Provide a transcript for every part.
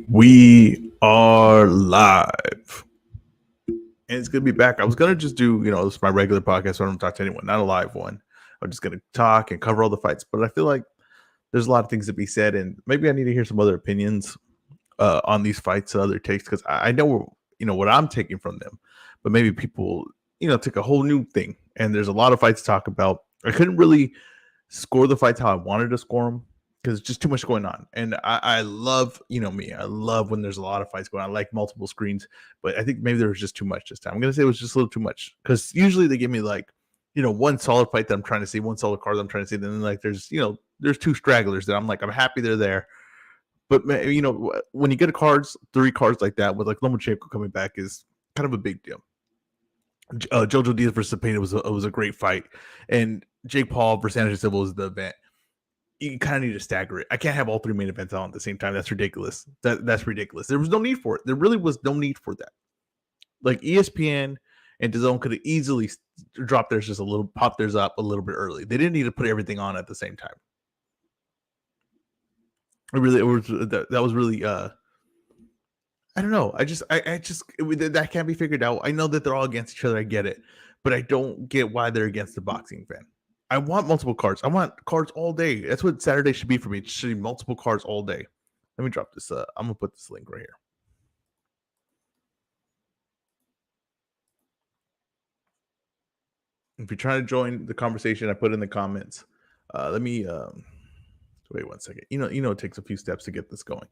We are live. And it's going to be back. I was going to just do, this is my regular podcast. So I don't talk to anyone, not a live one. I'm just going to talk and cover all the fights. But I feel like there's a lot of things to be said. And maybe I need to hear some other opinions on these fights and other takes. Because I know, what I'm taking from them. But maybe people, take a whole new thing. And there's a lot of fights to talk about. I couldn't really score the fights how I wanted to score them because it's just too much going on. And I love, me, I love when there's a lot of fights going on. I like multiple screens, but I think maybe there was just too much this time. I'm going to say it was just a little too much because usually they give me like, one solid fight that I'm trying to see, one solid card that I'm trying to see. Then like there's two stragglers that I'm like, I'm happy they're there. But, when you get three cards like that with like Lomachenko coming back is kind of a big deal. Jojo Diaz versus Cepeda was a great fight. And Jake Paul versus Anderson Silva was the event. You kind of need to stagger it. I can't have all three main events on at the same time. That's ridiculous. That's ridiculous. There was no need for it. There really was no need for that. Like ESPN and DAZN could have easily dropped theirs just a little, popped theirs up a little bit early. They didn't need to put everything on at the same time. That was really I don't know. I just that can't be figured out. I know that they're all against each other. I get it, but I don't get why they're against the boxing fan. I want multiple cards. I want cards all day. That's what Saturday should be for me. It should be multiple cards all day. Let me drop this. I'm gonna put this link right here. If you're trying to join the conversation, I put in the comments. Let me wait 1 second. It takes a few steps to get this going.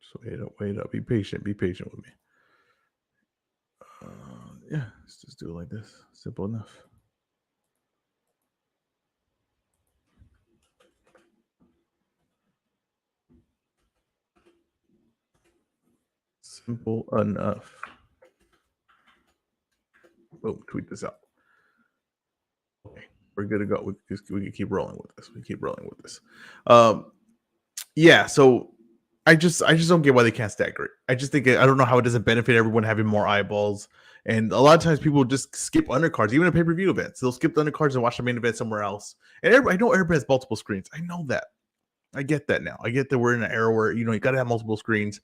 So wait up. Be patient with me. Yeah, let's just do it like this. Simple enough. Simple enough. Boom, tweet this out. Okay, we're good to go. We can keep rolling with this. Yeah, so I just don't get why they can't stagger it. I just think I don't know how it doesn't benefit everyone having more eyeballs. And a lot of times people just skip undercards, even at pay-per-view events. They'll skip the undercards and watch the main event somewhere else. And I know everybody has multiple screens. I know that. I get that now. I get that we're in an era where you got to have multiple screens,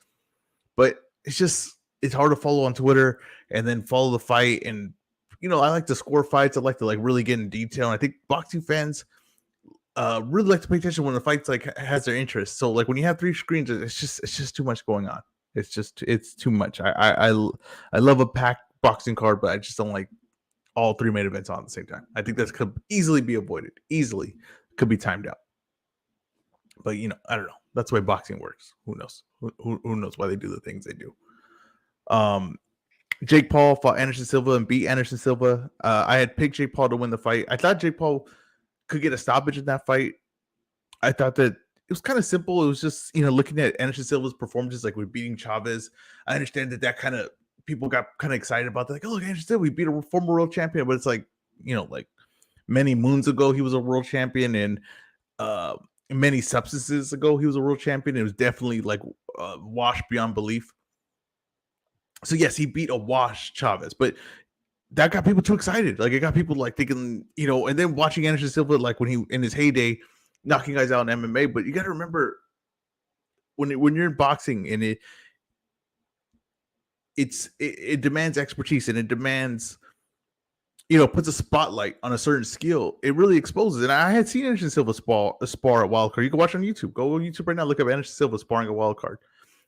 but it's hard to follow on Twitter and then follow the fight. And I like to score fights. I like to really get in detail. And I think boxing fans really like to pay attention when the fight's has their interest. So when you have three screens, it's just too much going on. It's too much. I love a packed boxing card, but I just don't like all three main events on at the same time. I think that could easily be avoided. Easily could be timed out. But I don't know. That's the way boxing works. Who knows? Who knows why they do the things they do? Jake Paul fought Anderson Silva and beat Anderson Silva. I had picked Jake Paul to win the fight. I thought Jake Paul could get a stoppage in that fight. I thought that it was kind of simple. It was just, looking at Anderson Silva's performances, with beating Chavez. I understand that kind of people got kind of excited about that. Like, oh, look, Anderson Silva, we beat a former world champion. But it's many moons ago, he was a world champion. And many substances ago, he was a world champion. It was definitely washed beyond belief. So yes, he beat a wash Chavez, but that got people too excited. It got people thinking, and then watching Anderson Silva when he in his heyday, knocking guys out in MMA. But you got to remember when you're in boxing and it demands expertise and it demands, puts a spotlight on a certain skill. It really exposes. And I had seen Anderson Silva spar at Wildcard. You can watch on YouTube. Go on YouTube right now. Look up Anderson Silva sparring at Wildcard.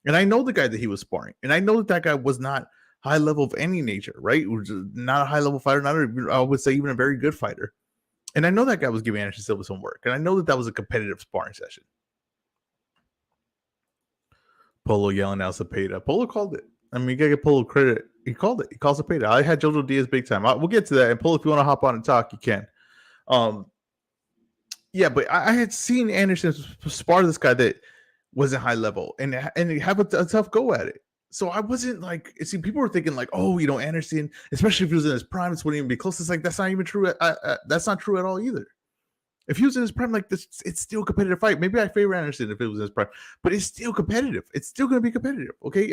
And I know the guy that he was sparring. And I know that guy was not high level of any nature, right? Not a high level fighter, I would say even a very good fighter. And I know that guy was giving Anderson Silva some work. And I know that was a competitive sparring session. Polo yelling out Cepeda. Polo called it. I mean, you gotta give Polo credit. He called it. He calls Cepeda. I had Jojo Diaz big time. We'll get to that. And Polo, if you want to hop on and talk, you can. Yeah, but I had seen Anderson spar this guy that wasn't high level and have a tough go at it. So I wasn't people were thinking oh, Anderson, especially if he was in his prime, this wouldn't even be close. It's that's not even true. That's not true at all either. If he was in his prime this, it's still a competitive fight. Maybe I favor Anderson if it was in his prime, but it's still competitive. It's still going to be competitive. Okay,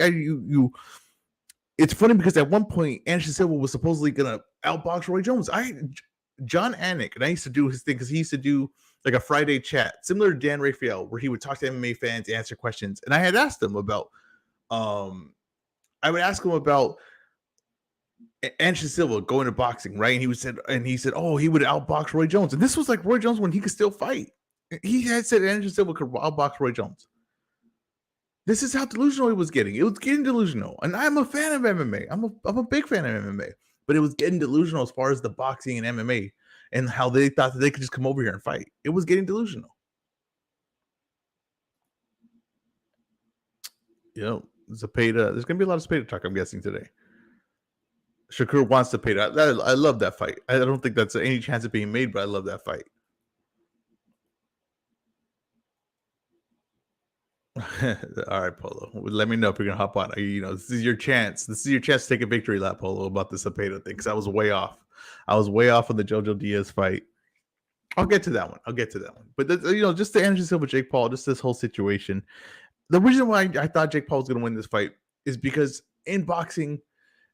it's funny because at one point Anderson Silva was supposedly gonna outbox Roy Jones. John Anik, and I used to do his thing because he used to do like a Friday chat similar to Dan Raphael, where he would talk to MMA fans, answer questions, and I had asked him about I would ask him about Anderson Silva going to boxing, right? And he said, oh, he would outbox Roy Jones, and this was like Roy Jones when he could still fight. He had said Anderson Silva could outbox Roy Jones. This is how delusional he was getting. It was getting delusional, and I'm a fan of MMA. I'm a big fan of MMA, but it was getting delusional as far as the boxing and MMA and how they thought that they could just come over here and fight. It was getting delusional. Zapata. There's gonna be a lot of Zapata talk, I'm guessing, today. Shakur wants to pay. I love that fight. I don't think that's any chance of being made, but I love that fight. All right, Polo. Let me know if you're gonna hop on. This is your chance. This is your chance to take a victory lap, Polo, about the Zapata thing. Because I was way off. I was way off on the Jojo Diaz fight. I'll get to that one. But just the Anderson Silva, Jake Paul, just this whole situation. The reason why I thought Jake Paul was gonna win this fight is because in boxing,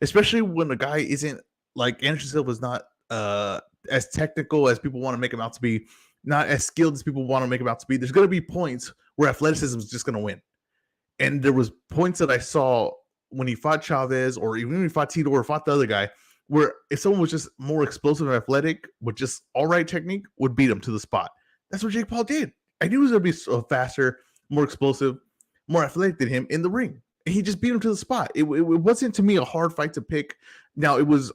especially when a guy isn't like Anderson Silva is not as technical as people want to make him out to be, not as skilled as people want to make him out to be. There's going to be points where athleticism is just going to win. And there was points that I saw when he fought Chavez, or even when he fought Tito or fought the other guy, where if someone was just more explosive and athletic with just all right technique, would beat him to the spot. That's what Jake Paul did. I knew he was going to be faster, more explosive, more athletic than him in the ring. And he just beat him to the spot. It wasn't, to me, a hard fight to pick. Now, it was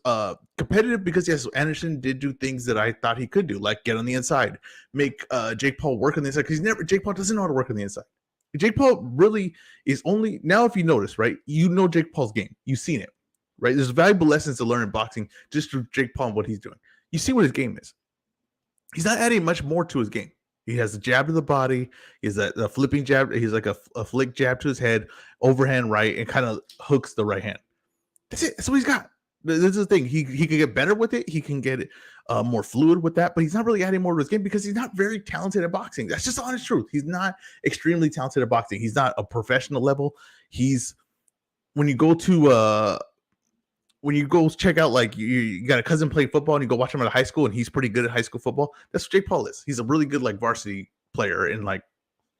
competitive because, yes, Anderson did do things that I thought he could do, like get on the inside, make Jake Paul work on the inside, because Jake Paul doesn't know how to work on the inside. Jake Paul really is only, now if you notice, right, Jake Paul's game. You've seen it, right? There's valuable lessons to learn in boxing just through Jake Paul and what he's doing. You see what his game is. He's not adding much more to his game. He has a jab to the body. He has a flipping jab. He's like a flick jab to his head, overhand right, and kind of hooks the right hand. That's it. That's what he's got. This is the thing. He can get better with it. He can get it more fluid with that, but he's not really adding more to his game because he's not very talented at boxing. That's just the honest truth. He's not extremely talented at boxing. He's not a professional level. When you go check out, like you got a cousin playing football and you go watch him at a high school and he's pretty good at high school football. That's what Jake Paul is. He's a really good like varsity player in like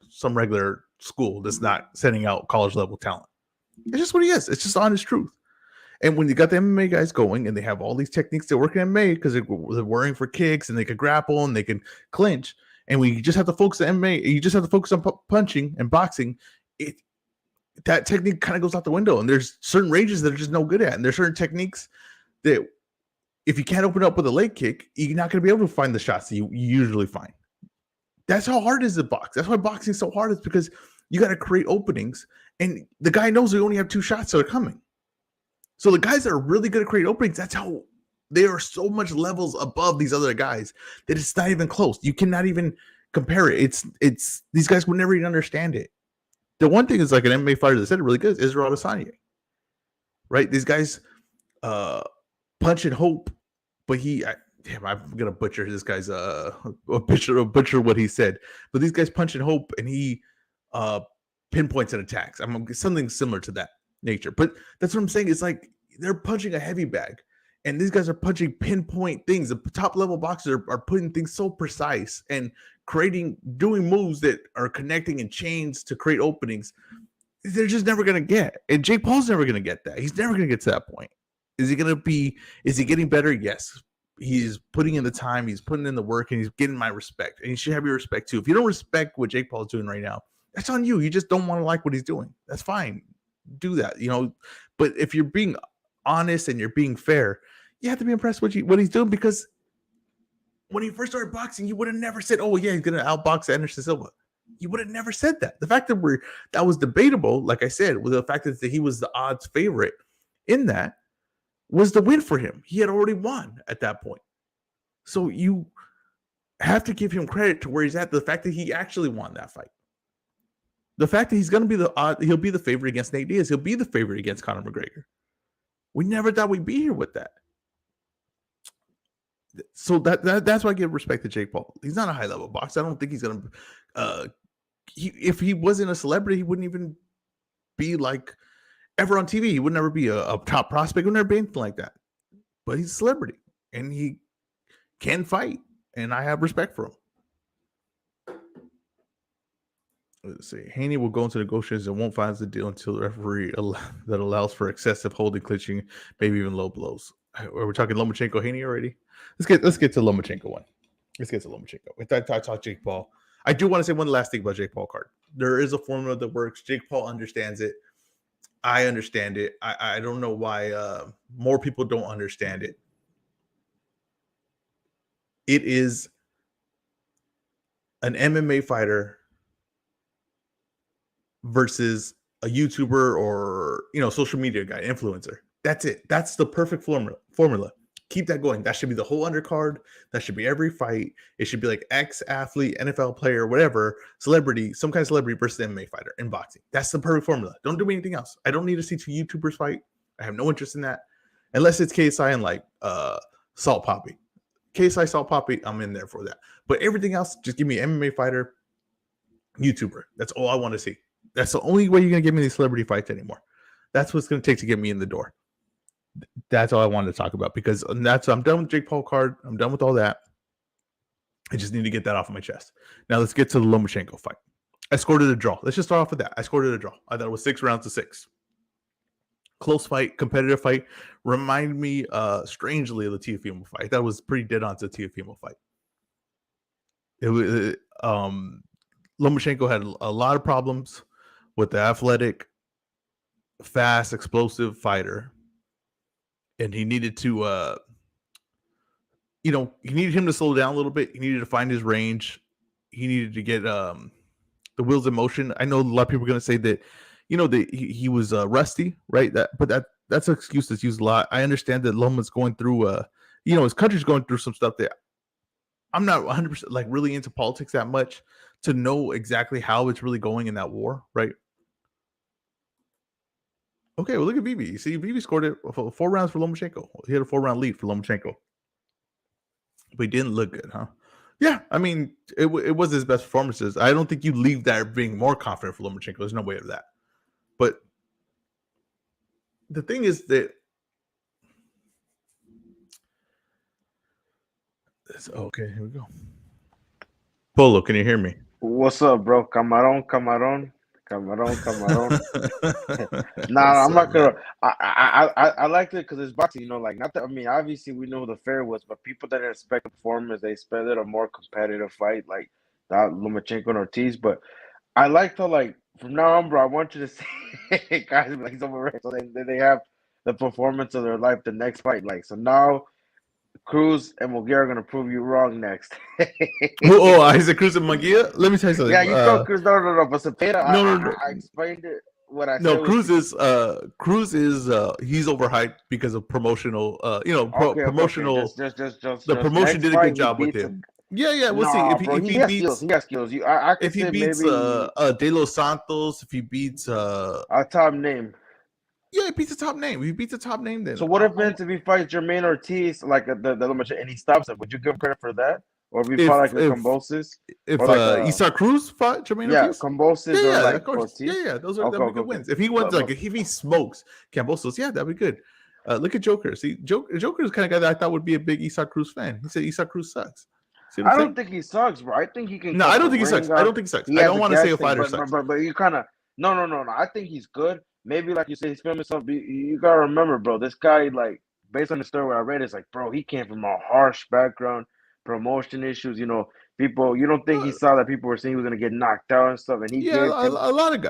some regular school that's not sending out college level talent. It's just what he is. It's just honest truth. And when you got the MMA guys going and they have all these techniques that work in MMA because they're worrying for kicks and they can grapple and they can clinch, and we just have to focus on MMA, you just have to focus on punching and boxing, that technique kind of goes out the window. And there's certain ranges that are just no good at. And there's certain techniques that if you can't open up with a leg kick, you're not going to be able to find the shots that you usually find. That's how hard it is to box. That's why boxing is so hard, is because you got to create openings. And the guy knows we only have 2 shots that are coming. So the guys that are really good at creating openings, that's how they are so much levels above these other guys that it's not even close. You cannot even compare it. It's these guys would never even understand it. The one thing is, like, an MMA fighter that said it really good is Israel Adesanya, right? These guys punch and hope, but I'm gonna butcher this guy's butcher what he said. But these guys punch and hope, and he pinpoints and attacks. I'm something similar to that nature. But that's what I'm saying. It's like they're punching a heavy bag, and these guys are punching pinpoint things. The top level boxers are putting things so precise and doing moves that are connecting in chains to create openings. They're just never going to get. And Jake Paul's never going to get that. He's never going to get to that point. Is he getting better? Yes. He's putting in the time, he's putting in the work, and he's getting my respect. And he should have your respect too. If you don't respect what Jake Paul is doing right now, that's on you. You just don't want to like what he's doing. That's fine. Do that, But if you're being honest and you're being fair, you have to be impressed with what he's doing, because when he first started boxing, you would have never said, oh, yeah, he's going to outbox Anderson Silva. You would have never said that. The fact that that was debatable, like I said, with the fact that he was the odds favorite in that, was the win for him. He had already won at that point. So you have to give him credit to where he's at, the fact that he actually won that fight. The fact that he's going to be he'll be the favorite against Nate Diaz. He'll be the favorite against Conor McGregor. We never thought we'd be here with that. So that's why I give respect to Jake Paul. He's not a high level boxer. I don't think he's going to. If he wasn't a celebrity, he wouldn't even be like ever on TV. He would never be a top prospect. He would never be anything like that. But he's a celebrity, and he can fight, and I have respect for him. Let's see. Haney will go into negotiations and won't finalize the deal until the referee that allows for excessive holding, clinching, maybe even low blows. Are we talking Lomachenko, Haney already? Let's get to Lomachenko one. Let's get to Lomachenko. If I talk Jake Paul, I do want to say one last thing about Jake Paul card. There is a formula that works. Jake Paul understands it. I understand it. I don't know why more people don't understand it. It is an MMA fighter versus a YouTuber or social media guy, influencer. That's it. That's the perfect formula. Keep that going. That should be the whole undercard. That should be every fight. It should be like ex-athlete, NFL player, whatever, celebrity, some kind of celebrity versus MMA fighter in boxing. That's the perfect formula. Don't do anything else. I don't need to see two YouTubers fight. I have no interest in that. Unless it's KSI and like Salt Poppy. KSI, Salt Poppy, I'm in there for that. But everything else, just give me an MMA fighter, YouTuber. That's all I want to see. That's the only way you're going to give me these celebrity fights anymore. That's what's going to take to get me in the door. That's all I wanted to talk about because I'm done with Jake Paul card. I'm done with all that. I just need to get that off of my chest. Now let's get to the Lomachenko fight. I scored it a draw. Let's just start off with that. I scored it a draw. I thought it was 6 rounds to 6. Close fight, competitive fight. Remind me strangely of the Teofimo fight. That was pretty dead on to the Teofimo fight. It was Lomachenko had a lot of problems with the athletic, fast, explosive fighter. And he needed to, he needed him to slow down a little bit. He needed to find his range. He needed to get the wheels in motion. I know a lot of people are going to say that, he was rusty, right? That's an excuse that's used a lot. I understand that Loma's going through, his country's going through some stuff that I'm not 100% like really into politics that much to know exactly how it's really going in that war, right? Okay, well, look at Bibi. You see, Bibi scored it 4 rounds for Lomachenko. He had a 4-round lead for Lomachenko. But he didn't look good, huh? Yeah, I mean, it was his best performances. I don't think you leave there being more confident for Lomachenko. There's no way of that. But the thing is that okay, here we go. Polo, can you hear me? What's up, bro? Camarón. Nah, I'm not gonna. I liked it because it's boxing. Like not that. I mean, obviously we know who the favorite was, but people that expect the performance, they expected a more competitive fight, like that Lomachenko and Ortiz. But I liked how, like, from now on, bro, I want you to say, guys, like he's overrated. So they have the performance of their life the next fight. Like, so now Cruz and Munguia are gonna prove you wrong next. Isaac Cruz and Munguia. Let me tell you something. Yeah, you thought Cruz. No. But Cepeda, No. I explained it. What I No, said Cruz is he's overhyped because of promotional. Promotional. Okay. Just the promotion did a good job with him. Yeah. We'll see if he beats. He has skills. If he beats De Los Santos, if he beats a top name. Yeah, he beats a top name. He beats a top name then. So what if he fights Jermaine Ortiz like the and he stops him? Would you give him credit for that? Or if he fought like a Cambosis? If Isaac Cruz fought Jermaine Ortiz? Cambosis or like of course. Ortiz? Yeah, those are good wins. If he wins, if he smokes Cambosis, that'd be good. Look at Joker. See, Joker is the kind of guy that I thought would be a big Isaac Cruz fan. He said Isaac Cruz sucks. I don't think he sucks, bro. I think he can. No, I don't think he sucks. I don't think he sucks. I don't want to say a fighter sucks. But you kind of no. I think he's good. Maybe like you say, he's filming something. You gotta remember, bro. This guy, like, based on the story where I read, it's like, bro, he came from a harsh background, promotion issues. People. You don't think he saw that people were saying he was gonna get knocked out and stuff, and he did. A lot of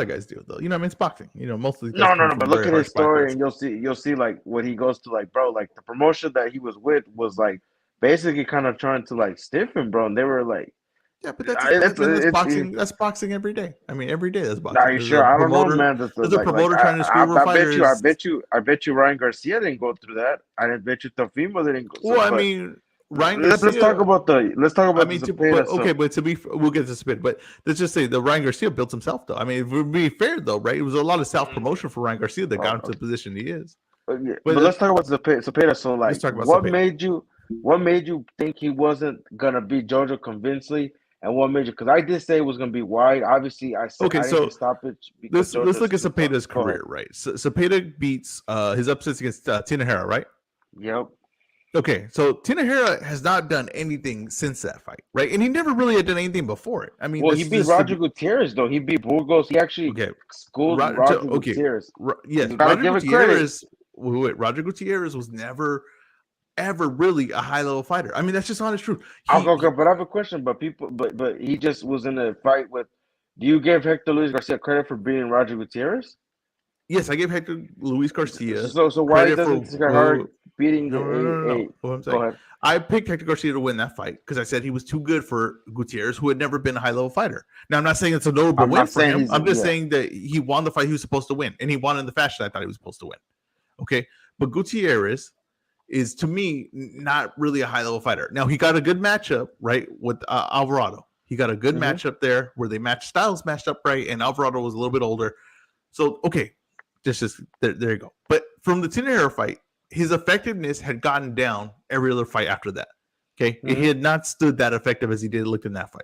guys do though. It's boxing. Most of these guys no. But look at his story, and you'll see like what he goes to. Like, bro, like the promotion that he was with was like basically kind of trying to like stiff him, bro. And they were like. Yeah, but that's boxing. That's boxing every day. I mean, every day that's boxing. Are you sure? I don't know, man. There's a promoter trying to screw over fighters. I bet you Ryan Garcia didn't go through that. I didn't bet you Teofimo didn't go. Well, I mean, Ryan Garcia. Let's talk about the. We'll get to Cepeda. But let's just say the Ryan Garcia built himself, though. I mean, if we're being fair, though, right? It was a lot of self promotion for Ryan Garcia that got him to the position he is. But let's talk about Cepeda. So, like, what made you think he wasn't gonna beat Jojo convincingly? and what major? Because I did say it was going to be wide. Obviously, I said Okay, I didn't so do stoppage because let's JoJo's look at too tough. Cepeda's Go ahead. career, right? So Cepeda beats his upsets against Tinajera, right? Yep. Okay, so Tinajera has not done anything since that fight, right? And he never really had done anything before it. I mean, Well, he beat this to Roger be Gutierrez though. He beat Burgos. He actually okay. schooled Roger Okay, Gutierrez. yes, You gotta Roger give it credit. Gutierrez. Wait, Roger Gutierrez was never ever really a high level fighter. I mean, that's just honest truth. Okay, but I have a question. But he just was in a fight with. Do you give Hector Luis Garcia credit for beating Roger Gutierrez? Yes, I gave Hector Luis Garcia So why credit for. doesn't Hard beating No. What I'm saying, Go ahead. I picked Hector Garcia to win that fight because I said he was too good for Gutierrez, who had never been a high level fider. Now, I'm not saying it's a notable win for him. I'm just saying that he won the fight he was supposed to win, and he won in the fashion I thought he was supposed to win. Okay, but Gutierrez is, to me, not really a high level fighter. Now, he got a good matchup, right, with Alvarado. He got a good matchup there where they styles matched up right, and Alvarado was a little bit older. So, okay, just there you go. But from the Tinajera fight, his effectiveness had gotten down every other fight after that. Okay, he had not stood that effective as he did look in that fight.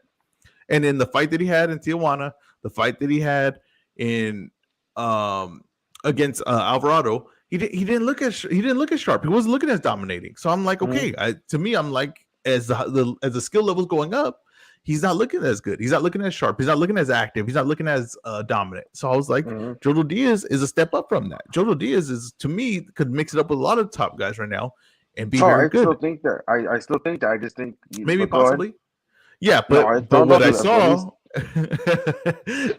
And in the fight that he had in Tijuana, the fight that he had in against Alvarado, he didn't look as sharp. He wasn't looking as dominating. So I'm like, okay, to me, I'm like, as the skill level's going up, he's not looking as good. He's not looking as sharp. He's not looking as active. He's not looking as dominant. So I was like, Jojo Diaz is a step up from that. Jojo Diaz is, to me, could mix it up with a lot of top guys right now and be very good. I still think that. I still think that. I just think maybe possibly. Yeah, but what I saw,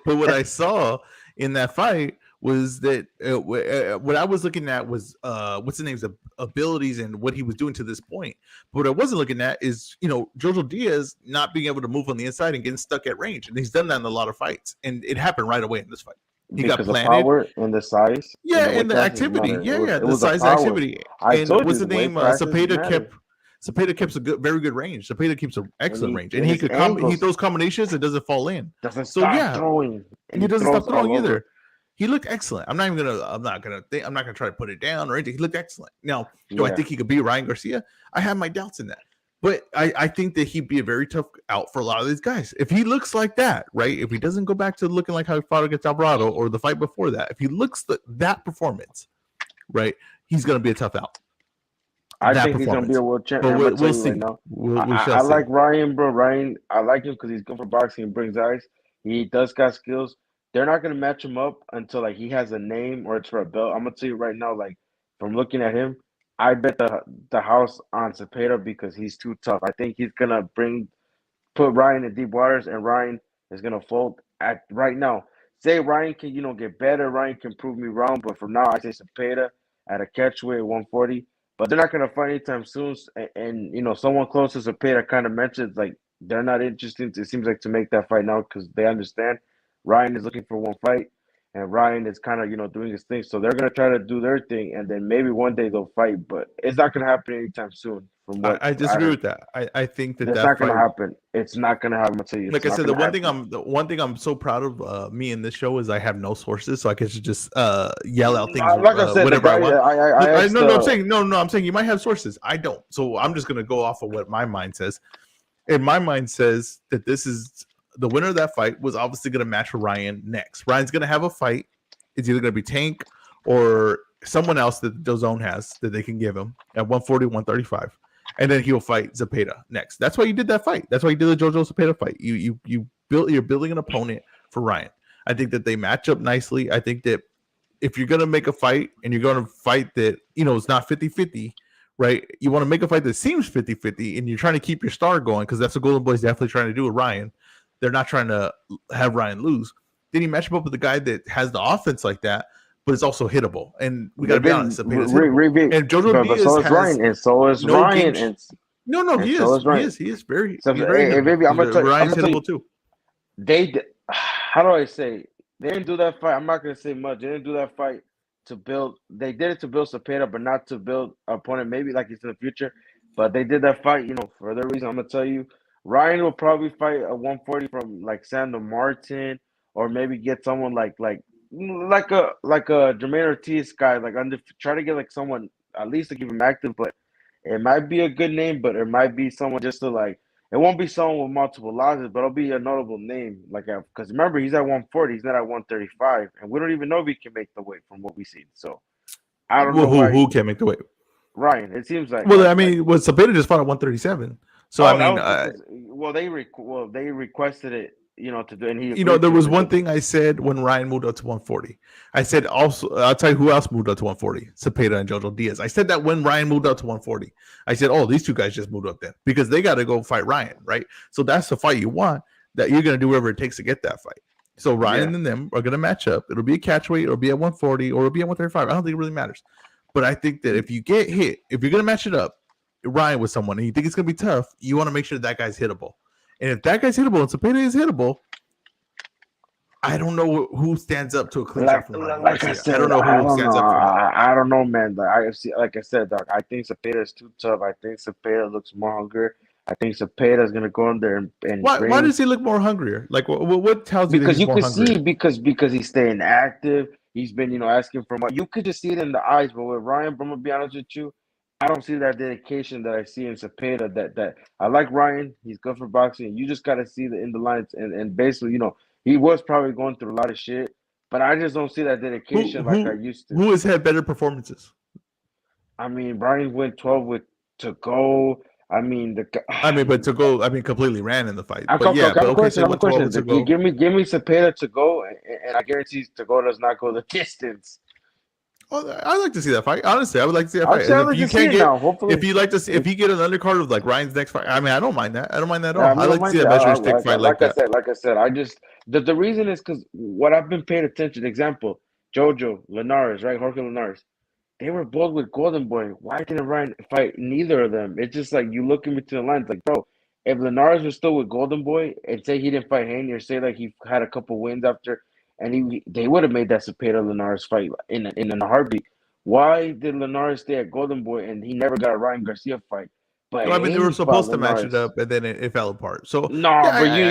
but what I saw in that fight was that what I was looking at was what's the name's abilities and what he was doing to this point. But what I wasn't looking at is, Jojo Diaz not being able to move on the inside and getting stuck at range, and he's done that in a lot of fights, and it happened right away in this fight. He got planted. The power and the size. Yeah, and the activity. The size activity. And what's the name? Cepeda keeps a very good range. Cepeda keeps an excellent range, and he throws combinations and doesn't fall in. Doesn't stop throwing. And he doesn't stop throwing either. He looked excellent. I'm not gonna try to put it down or anything. He looked excellent. Now, do I think he could beat Ryan Garcia? I have my doubts in that. But I think that he'd be a very tough out for a lot of these guys. If he looks like that, right? If he doesn't go back to looking like how he fought against Alvarado or the fight before that, if he looks that performance, right, he's going to be a tough out. I think he's going to be a world champion. But we'll see. Right I like Ryan, bro. Ryan, I like him because he's good for boxing and brings eyes. He does got skills. They're not going to match him up until like he has a name or it's for a belt. I'm going to tell you right now, like from looking at him, I bet the house on Cepeda because he's too tough. I think he's gonna put Ryan in deep waters, and Ryan is gonna fold at right now. Say Ryan can get better. Ryan can prove me wrong, but for now I say Cepeda at a catchweight at 140. But they're not gonna fight anytime soon. And someone close to Cepeda kind of mentioned like they're not interested. It seems like to make that fight now because they understand Ryan is looking for one fight. And Ryan is kind of, doing his thing. So they're going to try to do their thing. And then maybe one day they'll fight. But it's not going to happen anytime soon. From what I disagree with that. I think that's not going to happen. It's not going to happen until you. Like I said, the one thing I'm so proud of me in this show is I have no sources. So I can just yell out things like I said, whatever I want. No, I'm saying you might have sources. I don't. So I'm just going to go off of what my mind says. And my mind says that this is the winner of that fight was obviously going to match Ryan next. Ryan's going to have a fight. It's either going to be Tank or someone else that DAZN has that they can give him at 140, 135. And then he'll fight Cepeda next. That's why you did that fight. That's why you did the Jojo Cepeda fight. You're building an opponent for Ryan. I think that they match up nicely. I think that if you're going to make a fight and you're going to fight that, it's not 50-50, right? You want to make a fight that seems 50-50 and you're trying to keep your star going because that's what Golden Boy's definitely trying to do with Ryan. They're not trying to have Ryan lose. Then you match him up with a guy that has the offense like that, but it's also hittable. And we got to be honest. And Jojo Diaz so is Ryan, and so is Ryan. He is. He is very. So, baby, I'm gonna tell you, Ryan's hittable too. How do I say? They didn't do that fight. I'm not gonna say much. They didn't do that fight to build. They did it to build Cepeda, but not to build an opponent. Maybe like it's in the future, but they did that fight. For their reason. I'm gonna tell you. Ryan will probably fight a 140 from like Sandor Martin, or maybe get someone like a Jermaine Ortiz guy, try to get like someone at least to keep him active. But it might be a good name, but it might be someone just to like It won't be someone with multiple losses, but it'll be a notable name. Like, because remember, he's at 140. He's not at 135, and we don't even know if he can make the weight from what we see. So I don't Well, know why who can make the weight? Ryan. It seems like Well, I mean, Sabeda just fought at 137. So I oh, that mean, was because they requested it, to do, and he there agreed to was it one because thing I said when Ryan moved up to 140. I said also, I'll tell you who else moved up to 140: Cepeda and Jojo Diaz. I said that when Ryan moved up to 140. I said, oh, these two guys just moved up then because they got to go fight Ryan, right? So that's the fight you want. That you're going to do whatever it takes to get that fight. So Ryan and them are going to match up. It'll be a catch weight, or it'll be at 140, or it'll be at 135. I don't think it really matters. But I think that if you get hit, if you're going to match it up, Ryan with someone, and you think it's going to be tough, you want to make sure that guy's hittable. And if that guy's hittable and Cepeda is hittable, I don't know who stands up to a clean shot from Ryan. Like I said, I don't know who stands up for him. I don't know, man. Like I said, dog, I think Cepeda is too tough. I think Cepeda looks more hungry. I think Cepeda is gonna go in there and why does he look more hungrier? Like what tells you that he's more hungry? See because he's staying active. He's been asking for more. You could just see it in the eyes. But with Ryan, I'm gonna be honest with you, I don't see that dedication that I see in Cepeda. That I like Ryan. He's good for boxing. You just gotta see the in the lines and basically he was probably going through a lot of shit. But I just don't see that dedication like I used to. Who has had better performances? I mean, Brian went 12 with to go. I mean, but to go, completely ran in the fight. But okay, yeah, I have a question. Give me Cepeda to go, and I guarantee to go does not go the distance. Oh, I'd like to see that fight. Honestly, I would like to see that fight. If you like to see, if you get an undercard of like Ryan's next fight, I mean, I don't mind that. I don't mind that at all. I like to see a measured stick fight like that. Like I said, I just the reason is because what I've been paying attention. Example, Jojo Linares, right? Jorge Linares. They were both with Golden Boy. Why didn't Ryan fight neither of them? It's just like you look in between the lines, like, bro, if Linares was still with Golden Boy and say he didn't fight Haney or say like he had a couple wins after, and they would have made that Cepeda Linares fight in a heartbeat. Why did Linares stay at Golden Boy and he never got a Ryan Garcia fight? But I mean, they were supposed to match it up, and then it fell apart. So but you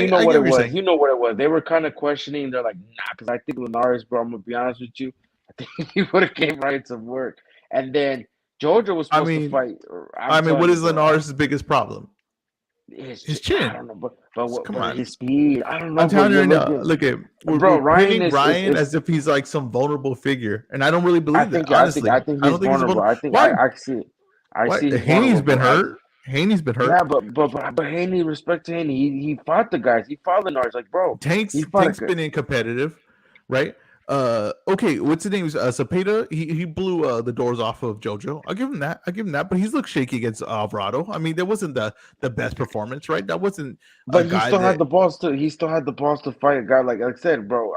know what it was. You know what it was. They were kind of questioning. They're like, nah, because I think Linares, bro. I'm gonna be honest with you. I think he would have gave Ryan some work. And then Georgia was supposed to fight. What is Linares' biggest problem? His chin. I don't know, but his speed. I don't know. I'm telling you right now. Look at we're Ryan as if he's like some vulnerable figure, and I don't really believe that. Honestly, I think he's vulnerable. I see it. I see. Haney's been hurt. Haney's been hurt. Yeah, but Haney, respect to Haney, he fought the guys. He fought Linares, like, bro. Tank's been in competitive, right? Okay, what's his name? Cepeda. He blew the doors off of Jojo. I'll give him that. But he's looked shaky against Alvarado. I mean, that wasn't the best performance, right? That wasn't. But he still had the balls to. He still had the balls to fight a guy like I said, bro.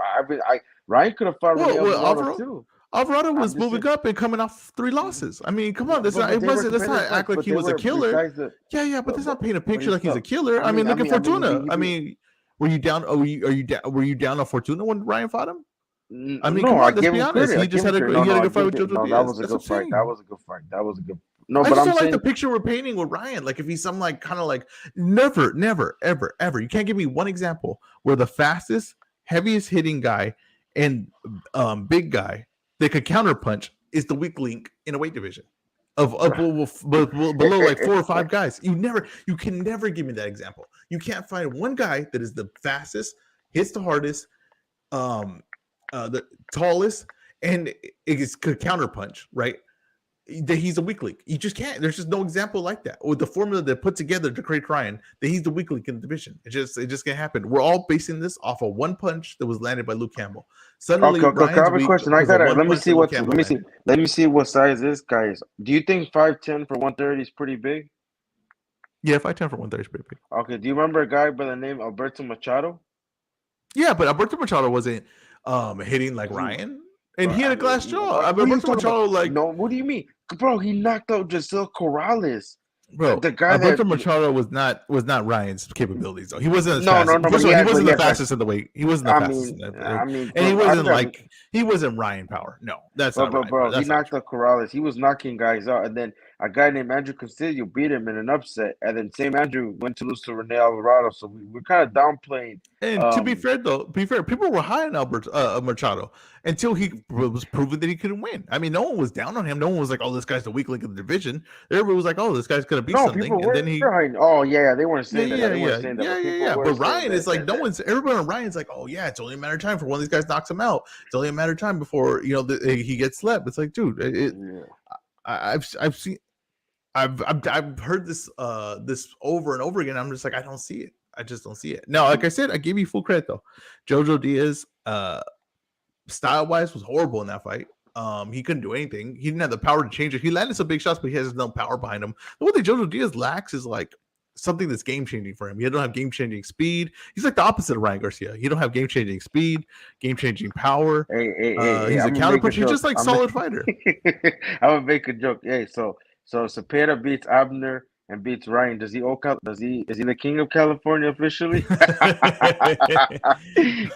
Ryan could have fought Alvarado too. Alvarado was moving up and coming off 3 losses. I mean, come on, let's not act like he was a killer. But let's not paint a picture like he's a killer. I mean, look at Fortuna. I mean, were you down? Were you down on Fortuna when Ryan fought him? I mean, come on, let's be honest. He just had a good fight with Jojo Diaz. That was a good fight. That was a good. No, I but just don't like the picture we're painting with Ryan. Like if he's some like kind of like never, ever. You can't give me one example where the fastest, heaviest hitting guy and big guy that could counterpunch is the weak link in a weight division of below like 4 or 5 guys. You can never give me that example. You can't find one guy that is the fastest, hits the hardest, the tallest, and it could counterpunch, right? That he's a weak link. You just can't. There's just no example like that. With the formula that put together to create Ryan, that he's the weak link in the division. It just can't happen. We're all basing this off of one punch that was landed by Luke Campbell. Suddenly, I have a question. Let me see what size this guy is. Do you think 5'10" for 130 is pretty big? Yeah, 5'10" for 130 is pretty big. Okay. Do you remember a guy by the name Alberto Machado? Yeah, but Alberto Machado wasn't hitting like Ryan. And he had a glass jaw. Alberto Machado, like, no, what do you mean? Bro, he knocked out Giselle Corrales. Bro, the guy Alberto Machado was not Ryan's capabilities though. He wasn't as fast. First of all, he wasn't the fastest in the weight. He wasn't the fastest. And he wasn't Ryan power. No, that's not Ryan. Bro, he knocked out Corrales. He was knocking guys out, and then a guy named Andrew Castillo beat him in an upset, and then same Andrew went to lose to Rene Alvarado. So we're kind of downplaying. And to be fair, people were high on Machado until he was proven that he couldn't win. I mean, no one was down on him. No one was like, "Oh, this guy's the weak link of the division." Everybody was like, "Oh, this guy's gonna be No, people something, and were then he. behind. Oh yeah, they weren't Yeah, saying that. yeah, They weren't yeah, saying that, yeah, but yeah, people yeah. were But saying Ryan is like, no that. one's. Everyone on Ryan's like, oh yeah, it's only a matter of time for one of these guys knocks him out. It's only a matter of time before he gets slept. It's like, dude, Yeah. I've seen. I've heard this over and over again. I'm just like, I don't see it. I just don't see it. Now, like I said, I give you full credit though. Jojo Diaz, style wise, was horrible in that fight. He couldn't do anything. He didn't have the power to change it. He landed some big shots, but he has no power behind him. The one thing Jojo Diaz lacks is like something that's game changing for him. He don't have game changing speed. He's like the opposite of Ryan Garcia. He don't have game changing speed, game changing power. Hey, He's a I'm gonna counter make a puncher. He's joke. just like solid fighter. I'm gonna make a joke. Hey, so Cepeda beats Abner and beats Ryan. Does he is he the king of California officially?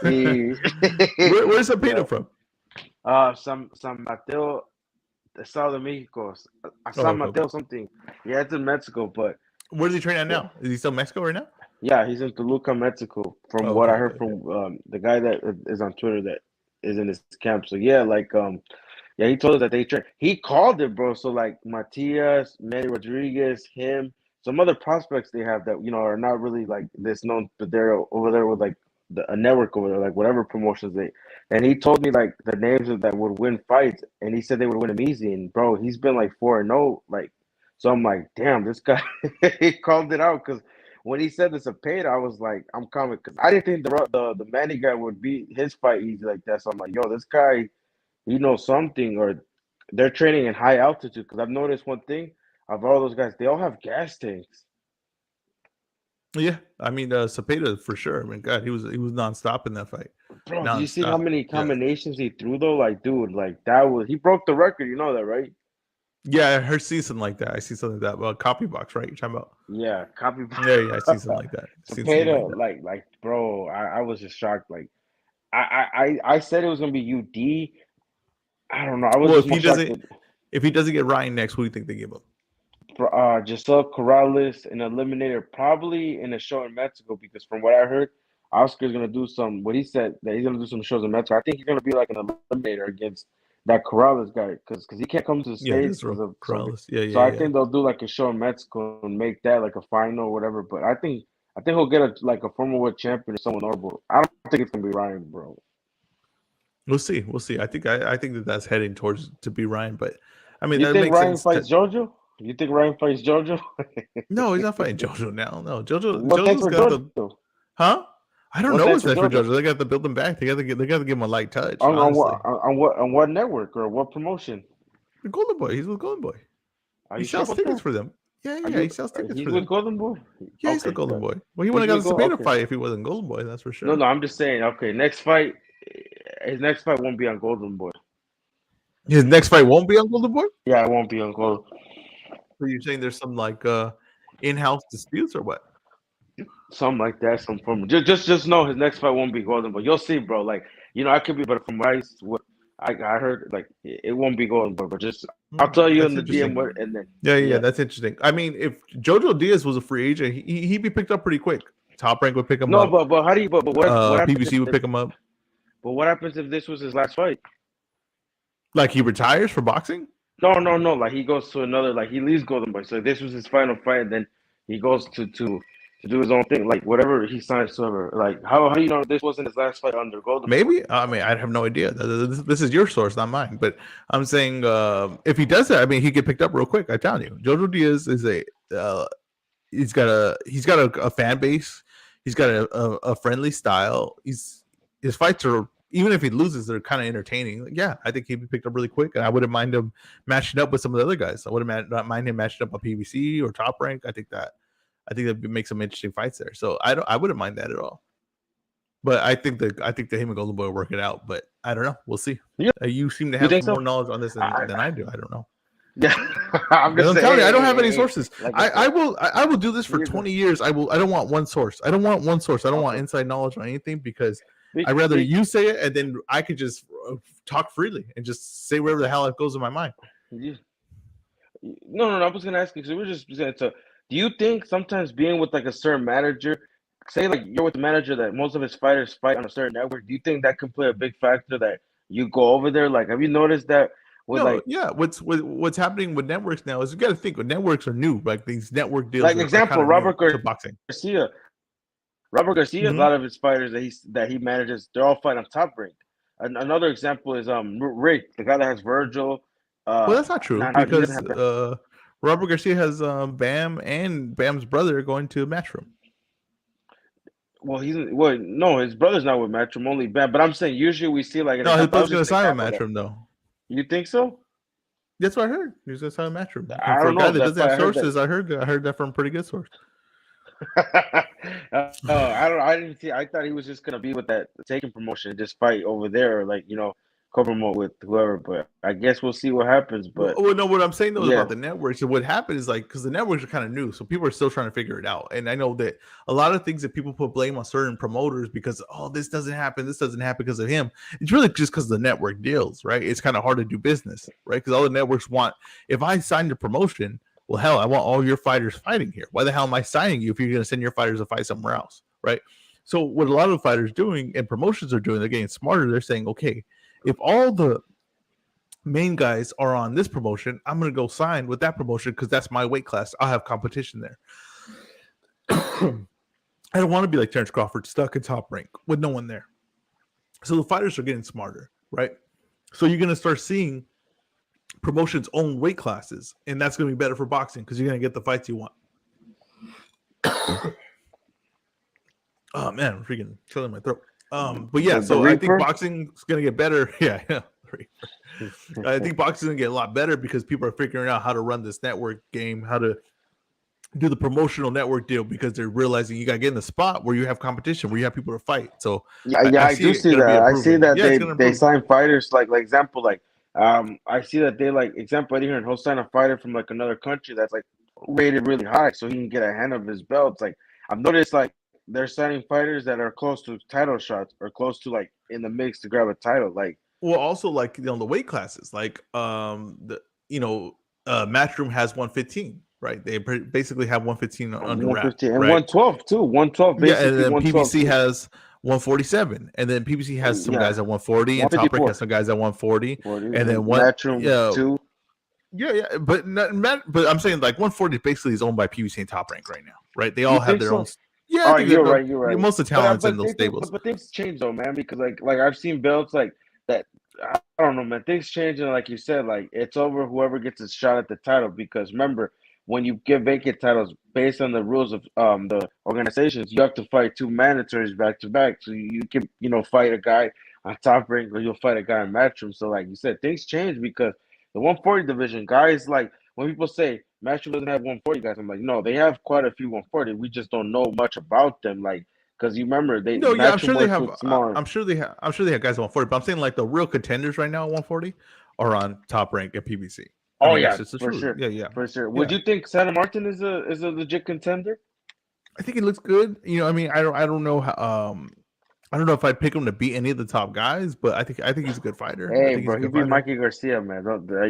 Where's the Yeah. peanut from? San Mateo, Estado de Mexico. Oh, San okay, Mateo okay. something. Yeah, it's in Mexico, but Where does he train at now? Is he still in Mexico right now? yeah, he's in Toluca, Mexico. From Oh, what okay, I okay, heard okay. from the guy that is on Twitter that is in his camp. So yeah, yeah, he told us that they train. He called it, bro. So like Matias, Manny Rodriguez, him, some other prospects they have that are not really like this known, but they're over there with like a network over there, like whatever promotions they. And he told me like the names of that would win fights, and he said they would win them easy. And bro, he's been like 4-0, like. So I'm like, damn, this guy. He called it out because when he said this a paid, I was like, I'm coming because I didn't think the Manny guy would beat his fight easy like that. So I'm like, yo, this guy, he knows something, or they're training in high altitude. Because I've noticed one thing of all those guys, they all have gas tanks. Yeah, I mean Cepeda for sure. I mean, God, he was nonstop in that fight. Bro, do you see how Nonstop. many Yeah. combinations he threw though? Like, dude, like that was he broke the record. You know that, right? Yeah, I heard see something like that. I see something like that. Well, copy box, right? You're talking about? Yeah, copy. Yeah, I see something like that. Seen something like Cepeda, that. like, bro, I was just shocked. Like, I said it was gonna be UD. I don't know. I was Well, just more shocked that if he doesn't get Ryan next, who do you think they give him? Giselle Corrales an eliminator, probably in a show in Mexico, because from what I heard, Oscar's gonna do some. What he said that he's gonna do some shows in Mexico. I think he's gonna be like an eliminator against that Corrales guy, because he can't come to the Yeah, States this because of some. Corrales. Yeah, So yeah, I yeah. think they'll do like a show in Mexico and make that like a final or whatever. But I think he'll get like a former world champion or someone notable. I don't think it's gonna be Ryan, bro. We'll see. We'll see. I think that's heading towards to be Ryan, but I mean You that think makes Ryan sense. fights JoJo? You think Ryan fights JoJo? No, he's not fighting JoJo now. No, What's next JoJo's for got the JoJo? huh? I don't What's know next what's for next for JoJo? JoJo. They got to build him back. They got to give him a light touch. On Honestly, what network or what promotion? the Golden Boy. He's with Golden Boy. Are He you sure sells about tickets that? for them. Yeah, Are yeah. He you? sells tickets He's for with them. Golden Boy. Yeah, he's the Okay, Golden good. Boy. Well, he He's wouldn't have with got the Cepeda Okay. fight if he wasn't Golden Boy. That's for No, sure. no, I'm just saying. Okay, next fight. His next fight won't be on Golden Boy. His next fight won't be on Golden Boy. Yeah, it won't be on Golden. So you're saying there's some like in-house disputes or what? Something like that. Some form. Just know his next fight won't be Golden Boy. You'll see, bro. Like I could be, but from what I heard, like it won't be Golden Boy. But just I'll tell you That's in the DM interesting. what, and then Yeah, that's interesting. I mean, if Jojo Diaz was a free agent, he'd be picked up pretty quick. Top Rank would pick him no, up. but how do you? But what happens? PBC would pick him up. But what happens if this was his last fight? Like he retires for boxing? No. Like he goes to another. Like he leaves Golden Boy. So this was his final fight, and then he goes to do his own thing. Like whatever he signs to ever. Like how do you know this wasn't his last fight under Golden Boy? Maybe. I mean, I have no idea. This is your source, not mine. But I'm saying if he does that, I mean, he get picked up real quick. I'm telling you, Jojo Diaz is he's got a fan base. He's got a friendly style. His fights are, even if he loses, they're kind of entertaining. Like, yeah, I think he'd be picked up really quick, and I wouldn't mind him matching up with some of the other guys. I wouldn't not mind him matching up on PBC or Top Rank. I think that make some interesting fights there. So I wouldn't mind that at all. But I think that him and Golden Boy will work it out. But I don't know. We'll see. Yeah. You seem to have some so? more knowledge on this than I do. I don't know. Yeah, I'm telling you, I don't have any sources. Like I will do this for 20 years. I don't want one source. I don't want one source. I don't want inside knowledge on anything because I'd rather you say it and then I could just talk freely and just say whatever the hell it goes in my mind. Yeah. No. I was gonna ask you because we were just saying. So, do you think sometimes being with like a certain manager, say like you're with a manager that most of his fighters fight on a certain network, do you think that can play a big factor that you go over there? Like, have you noticed that with No, like yeah. What's happening with networks now is you got to think. Networks are new. Like these network deals are kind example of new Robert to boxing. Garcia. Robert Garcia, a Hmm. lot of his fighters that he manages, they're all fighting on Top Rank. Another example is Rick, the guy that has Virgil. Well, that's not true He doesn't because have. Robert Garcia has Bam and Bam's brother going to Matchroom. No, his brother's not with Matchroom, only Ben. But I'm saying usually we see like an No, his example. That brother's was going just to an sign with example that Matchroom though. you think so. That's what I heard. He's going to sign with Matchroom. And I for don't a guy know. that That's doesn't why have I heard sources, I heard that from a pretty good source. that. I don't. I didn't see. I thought he was just gonna be with that taking promotion and just fight over there, or like co-promote with whoever. But I guess we'll see what happens. But Well, no, what I'm saying though yeah, about the networks, and what happened is like because the networks are kind of new, so people are still trying to figure it out. And I know that a lot of things that people put blame on certain promoters because this doesn't happen because of him. It's really just because the network deals, right? It's kind of hard to do business, right? Because all the networks want. If I signed a promotion, well, hell, I want all your fighters fighting here. Why the hell am I signing you if you're going to send your fighters to fight somewhere else, right? So what a lot of fighters doing and promotions are doing, they're getting smarter. They're saying, okay, if all the main guys are on this promotion, I'm going to go sign with that promotion because that's my weight class. I'll have competition there. I don't want to be like Terrence Crawford stuck in Top Rank with no one there. So the fighters are getting smarter, right? So you're going to start seeing promotions own weight classes, and that's going to be better for boxing because you're going to get the fights you want. Oh man, I'm freaking killing my throat. But yeah, so I think boxing's going to get better. Yeah. I think boxing is going to get a lot better because people are figuring out how to run this network game, how to do the promotional network deal because they're realizing you got to get in the spot where you have competition, where you have people to fight. So I do see that. I see that they sign fighters like example I see that they example right here and he'll sign a fighter from like another country that's like rated really high so he can get a hand of his belts. Like I've noticed like they're signing fighters that are close to title shots or close to like in the mix to grab a title. Like well, also like the weight classes, like Matchroom has 115. Right, they basically have 115 under wrap, and right? 112 too. 112 basically. Yeah, and then 112 PBC has 147, and then PBC has some guys at 140, and Top Rank has some guys at 140, and then Matchroom 2. Yeah, but but I'm saying like 140 basically is owned by PBC and Top Rank right now, right? They all have their own. Yeah, you're right. Most of the talents in those stables. But things change though, man, because like I've seen belts like that. I don't know, man. Things change, and like you said, like it's over whoever gets a shot at the title. Because remember, when you get vacant titles based on the rules of the organizations, you have to fight two mandatories back to back. So you can fight a guy on Top Rank or you'll fight a guy in Matchroom. So like you said, things change because the 140 division guys like when people say Matchroom doesn't have 140 guys, I'm like, no, they have quite a few 140. We just don't know much about them, like because you remember I'm sure they have. I'm sure they have guys at 140, but I'm saying like the real contenders right now at 140 are on Top Rank at PBC. For sure. Yeah, for sure. Would you think Santa Martin is a legit contender? I think he looks good. I don't know how. I don't know if I'd pick him to beat any of the top guys, but I think he's a good fighter. Hey, bro, he beat Mikey Garcia, man. Are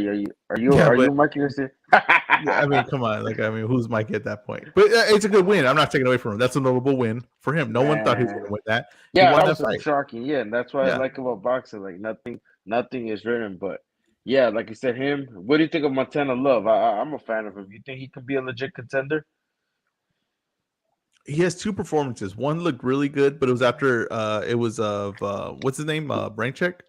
you Mikey Garcia? I mean, come on. Who's Mikey at that point? But it's a good win. I'm not taking away from him. That's a notable win for him. No one thought he was going to win that. Yeah, that was shocking. Yeah, and that's why I like about boxing. Like nothing is written, but yeah, like you said, him. What do you think of Montana Love? I'm a fan of him. You think he could be a legit contender? He has two performances. One looked really good, but it was after it was of what's his name? Braincheck.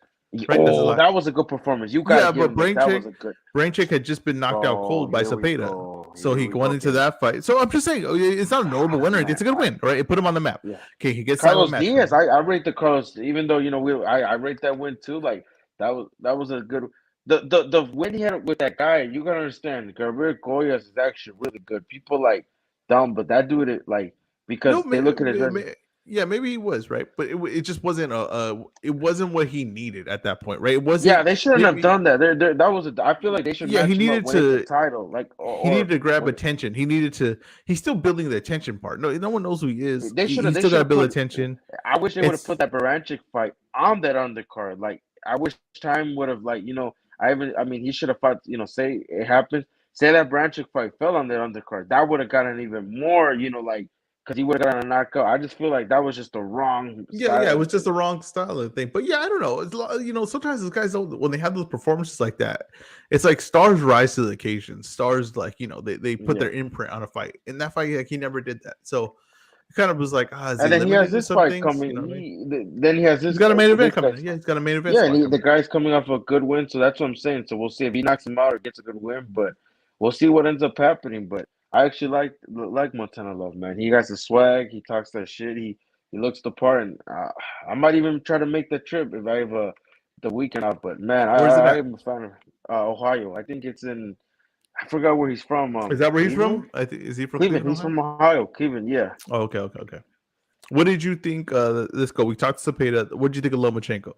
Right? Oh, that was a good performance. You got but Braincheck had just been knocked out cold by Cepeda, so he went into that fight. So I'm just saying, it's not a notable winner. It's a good win, right? It put him on the map. Yeah. Okay, he gets Carlos Diaz. I rate the Carlos, even though I rate that win too. Like that was a good. The win he had with that guy, you gotta understand. Gabriel Goyas is actually really good. People like dumb, but that dude because they look at his. Yeah, maybe he was right, but it just wasn't it wasn't what he needed at that point, right? It wasn't. Yeah, they shouldn't have done that. That was I feel like they should. Yeah, he needed to title he needed to grab attention. He needed to. He's still building the attention part. No one knows who he is. He's still got to build attention. I wish they would have put that Baranchik fight on that undercard. Like I wish time would have he should have fought. Say it happened. Say that Baranchik fight fell on that undercard. That would have gotten even more. because he would have gotten a knockout. I just feel like that was just the wrong Yeah, it was styling. just the wrong style of thing. But yeah, I don't know. It's sometimes those guys don't when they have those performances like that. It's like stars rise to the occasion. Stars like they put Yeah. their imprint on a fight. In that fight, like he never did that. So it kind of was like, is And he then he has limited to this some fight things? You coming. know what I mean? Then he has He's this got a main event this coming. guy. Yeah, he's got a main event Yeah, spot and the coming. guy's coming off a good win, so that's what I'm saying. So we'll see if he knocks him out or gets a good win, but we'll see what ends up happening. But I actually like Montana Love, man. He has the swag. He talks that shit. He looks the part, and I might even try to make the trip if I have the weekend off. But man, Where's it I at? am a fan of Ohio. I think it's in. I forgot where he's from. Is that where he's Cleveland. from? I think is he from Cleveland. Cleveland, He's Ohio? from Ohio. Cleveland. Yeah. Oh, okay. What did you think? Let's go. We talked to Cepeda. What did you think of Lomachenko?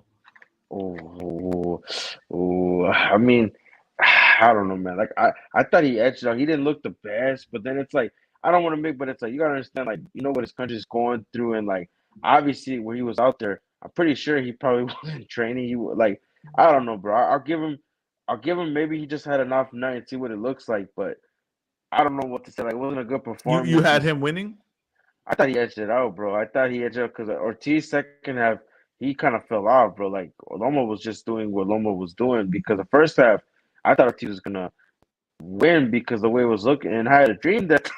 Oh, oh, I mean, I don't know, man. Like I thought he edged out. He didn't look the best, but then it's like I don't want to make, but it's like you gotta understand, like you know what his country's going through, and like obviously when he was out there, I'm pretty sure he probably wasn't training. Like I don't know, bro. I'll give him. Maybe he just had an off night and see what it looks like, but I don't know what to say. Like it wasn't a good You performance. had him winning. I thought he edged it out, bro. I thought he edged out because Ortiz second half he kind of fell off, bro. Like Loma was just doing what Loma was doing because the first half I thought Ortiz was gonna win because the way it was looking, and I had a dream that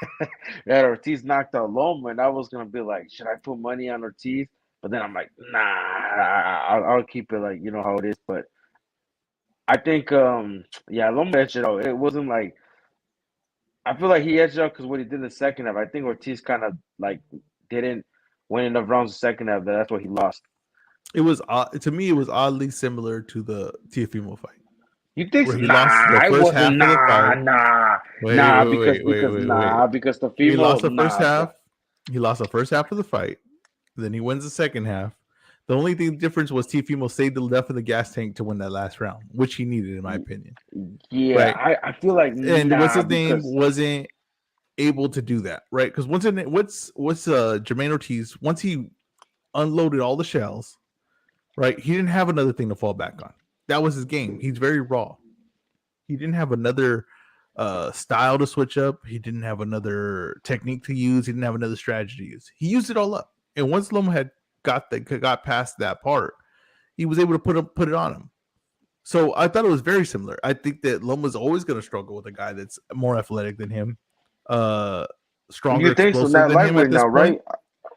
that Ortiz knocked out Loma, and I was gonna be like, should I put money on Ortiz? But then I'm like, nah, I'll keep it like you know how it is. But I think yeah, Loma edged it out. It wasn't like I feel like he edged out because what he did in the second half. I think Ortiz kind of like didn't win enough rounds the second half. That's why he lost. It was to me. It was oddly similar to the Tiafimo fight, You think? where So? he Nah, lost the I first wasn't. half of the Nah, fight. nah, Wait, nah. wait, wait, wait, wait, wait. Because the He lost female. the first Nah, bro. half. He lost the first half of the fight. Then he wins the second half. The only thing difference was Tiafimo saved the left of the gas tank to win that last round, which he needed, in my opinion. Yeah, Right. I feel like And what's nah his name because wasn't able to do that, right? Because what's Jermaine Ortiz, once he unloaded all the shells, right? He didn't have another thing to fall back on. That was his game. He's very raw. He didn't have another style to switch up. He didn't have another technique to use. He didn't have another strategy to use. He used it all up. And once Loma had got past that part, he was able to put it on him. So I thought it was very similar. I think that Loma's always going to struggle with a guy that's more athletic than him, stronger, you think so. explosive Not than him at lightweight this now, point. right?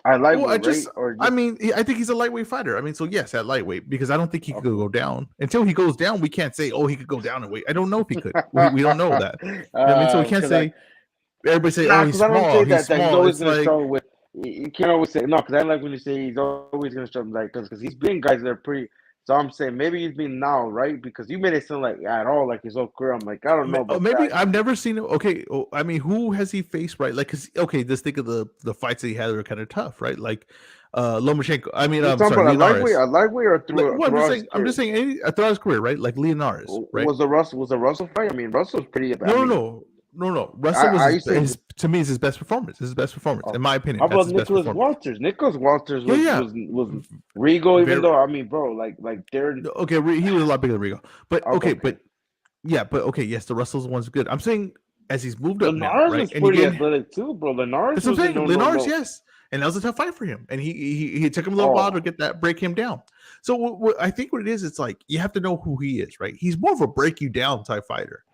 I Well, lightweight, right? Or just I think he's a lightweight fighter. I mean, so yes, at lightweight, because I don't think he could go down. Until he goes down, we can't say, oh, he could go down and weight. I don't know if he could. We don't know that. You know what I mean, so we can't say, everybody say, oh, he's because I don't small. say He's that he's small. always It's gonna like, struggle with. You can't always say no because I like when you say he's always gonna struggle like because he's being guys that are pretty. So I'm saying maybe he's being now right because you made it sound like at all like his whole career. I'm like I don't know about maybe that. I've never seen him. Okay, I mean, who has he faced? Right, like, cause okay, just think of the fights that he had that were kind of tough, right? Like Lomachenko. I mean, You I'm talking sorry, about Leonaris. a lightweight or Well, throughout his I'm career? just saying, throughout his career, right? Like Leonaris, right? Was the Russell fight? I mean, Russell's pretty. I No, mean, no, no, no. Russell was I used to. to me is his best performance. His best performance, in my opinion. How That's about his best Nicholas performance. Walters? Nicholas Walters Yeah, yeah. was Regal, even Very though I mean, bro, like they're okay. He was a lot bigger than Rigo, but okay, okay. but okay. Yes, the Russell's one's good. I'm saying as he's moved up now, Linares right? was And he pretty getting athletic too, bro. Linares that's what I'm wasn't saying. Linares, yes, and that was a tough fight for him, and he took him a little while to break him down. So what I think what it is, it's like you have to know who he is, right? He's more of a break you down type fighter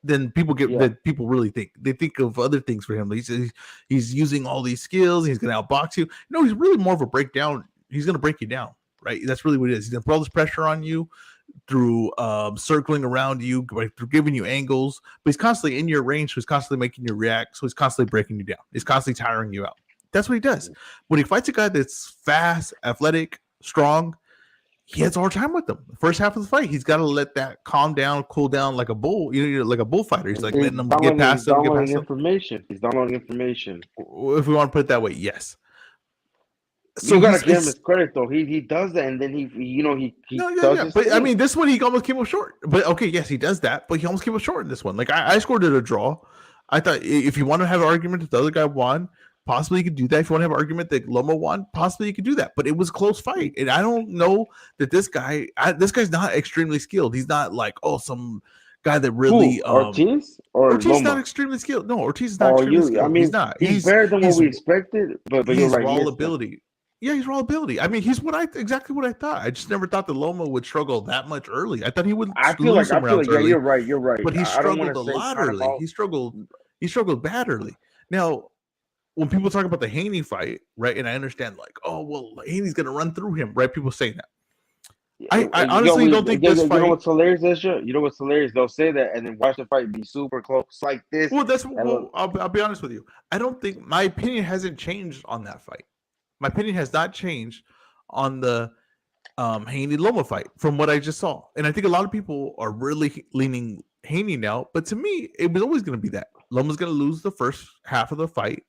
than that people really think. They think of other things for him. He's using all these skills. He's going to outbox you. No, he's really more of a breakdown. He's going to break you down, right? That's really what it is. He's going to put all this pressure on you through circling around you, through giving you angles. But he's constantly in your range, so he's constantly making you react. So he's constantly breaking you down. He's constantly tiring you out. That's what he does. When he fights a guy that's fast, athletic, strong, he has a hard time with them. The first half of the fight, he's got to let that calm down, cool down like a bull. Like a bullfighter. He's like letting them get past him. Information. He's downloading information. If we want to put it that way, yes. So you gotta give him his credit though. He does that, and then he does his But thing. I mean, this one he almost came up short. But okay, yes, he does that. But he almost came up short in this one. Like I scored it a draw. I thought if you want to have an argument that the other guy won, possibly you could do that. If you want to have an argument that Loma won, possibly you could do that. But it was a close fight, and I don't know that this guy's not extremely skilled. He's not like some guy that Who? really Ortiz or Ortiz is not Loma? extremely skilled. No, Ortiz is not Oh, extremely you. I skilled. He's mean, not. he's better than what we expected. But you're He's right. He raw is skilled. ability. Yeah, he's raw ability. I mean, he's exactly what I thought. I just never thought that Loma would struggle that much early. I thought he would lose some rounds Yeah, early, you're right. You're right. but he I don't want struggled to a say lot kind of early. out. He struggled bad early. Now, when people talk about the Haney fight, right, and I understand like, oh well, Haney's gonna run through him, right? People saying that. I honestly don't think this fight. You know what's hilarious, Ezra? You know what's hilarious? They'll say that and then watch the fight be super close like this. Well, I'll be honest with you. I don't think my opinion hasn't changed on that fight. My opinion has not changed on the Haney Loma fight from what I just saw, and I think a lot of people are really leaning Haney now. But to me, it was always going to be that Loma's going to lose the first half of the fight.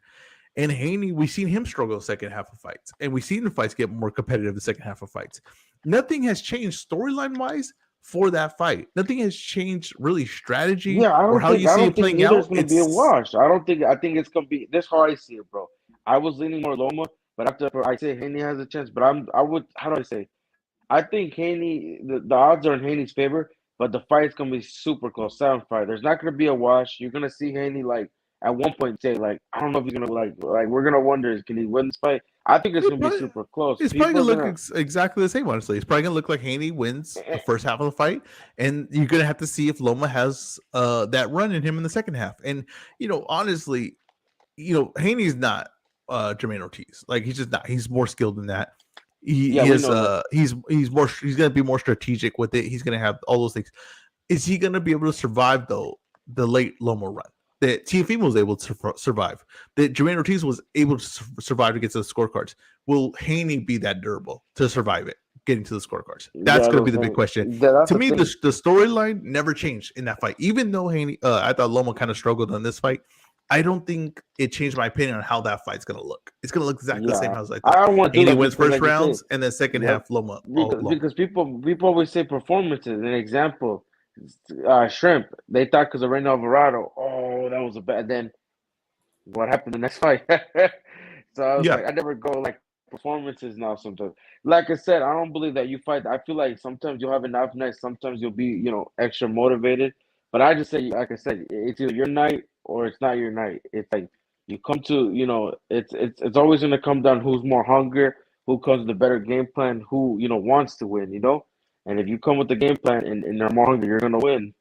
And Haney, we've seen him struggle the second half of fights, and we've seen the fights get more competitive the second half of fights. Nothing has changed storyline wise for that fight. Nothing has changed really strategy or how you see it playing out. It's going to be a wash. I think it's going to be this. How I see it, bro. I was leaning more Loma, but after I say Haney has a chance, but how do I say? I think Haney, the odds are in Haney's favor, but the fight's going to be super close, 7-5. There's not going to be a wash. You're going to see Haney like at one point say like, I don't know if he's gonna like we're gonna wonder, can he win this fight? I think it's gonna be super close. It's probably gonna look exactly the same. Honestly, it's probably gonna look like Haney wins the first half of the fight, and you're gonna have to see if Loma has that run in him in the second half. And honestly, Haney's not Jermaine Ortiz. Like he's just not. He's more skilled than that. He's gonna be more strategic with it. He's gonna have all those things. Is he gonna be able to survive though the late Loma run that Teofimo was able to survive, that Jermaine Ortiz was able to survive to get to the scorecards? Will Haney be that durable to survive it, getting to the scorecards? That's going to be the big question. To me, the storyline never changed in that fight. Even though Haney, I thought Loma kind of struggled on this fight, I don't think it changed my opinion on how that fight's going to look. It's going to look exactly the same as I thought. I don't want to Haney wins first rounds, and then second half Loma. Because people always say performances. An example, Shrimp. They thought because of Rene Alvarado, that was a bad. Then what happened the next fight? So I was like, I never go like performances now. Sometimes, like I said, I don't believe that you fight. I feel like sometimes you'll have an off night. Sometimes you'll be extra motivated. But I just say, like I said, it's either your night or it's not your night. It's like you come to it's always gonna come down who's more hungry, who comes with a better game plan, who wants to win. And if you come with the game plan and they're more hungry, you're gonna win.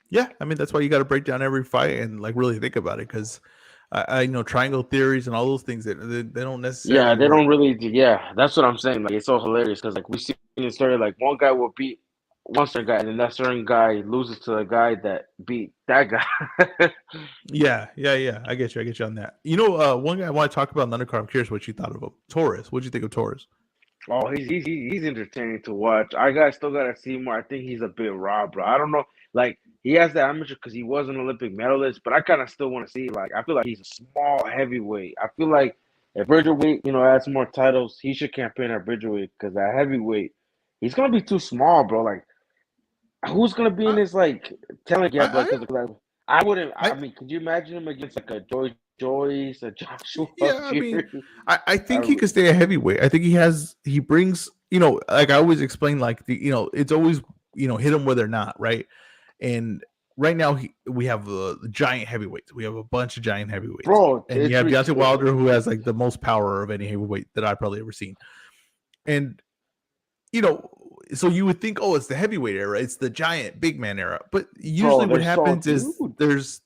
Yeah, I mean that's why you got to break down every fight and like really think about it, because I know triangle theories and all those things that they don't necessarily. Yeah, they don't really. Yeah, that's what I'm saying. Like it's so hilarious because like we see in the story, like one guy will beat one certain guy, and then that certain guy loses to the guy that beat that guy. Yeah. I get you on that. One guy I want to talk about in the undercard. I'm curious what you thought of him. Torres. What'd you think of Torres? Oh, he's entertaining to watch. Still gotta see more. I think he's a bit raw, bro. I don't know. Like he has the amateur because he was an Olympic medalist, but I kind of still want to see. Like I feel like he's a small heavyweight. I feel like if Bridgerweight, adds more titles, he should campaign at Bridgerweight because at heavyweight, he's gonna be too small, bro. Like who's gonna be in this like talent gap? I wouldn't. I mean, could you imagine him against like a Joyce, a Joshua? Yeah, I mean, I think he could stay a heavyweight. I think he brings, like I always explain, like it's always, hit them where they're not, right? And right now we have the giant heavyweights. We have a bunch of giant heavyweights. Bro, and you have Deontay Wilder, who has like the most power of any heavyweight that I've probably ever seen. And, so you would think, it's the heavyweight era. It's the giant big man era. But usually what happens is there's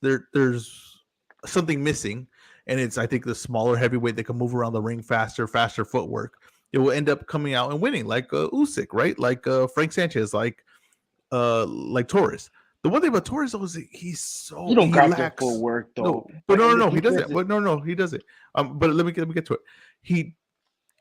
something missing, and it's I think the smaller heavyweight that can move around the ring faster footwork. It will end up coming out and winning, like Usyk, right? Like Frank Sanchez, like Torres. The one thing about Torres though is he's so he got the footwork though. No, he doesn't. But no, he doesn't. But let me get to it. He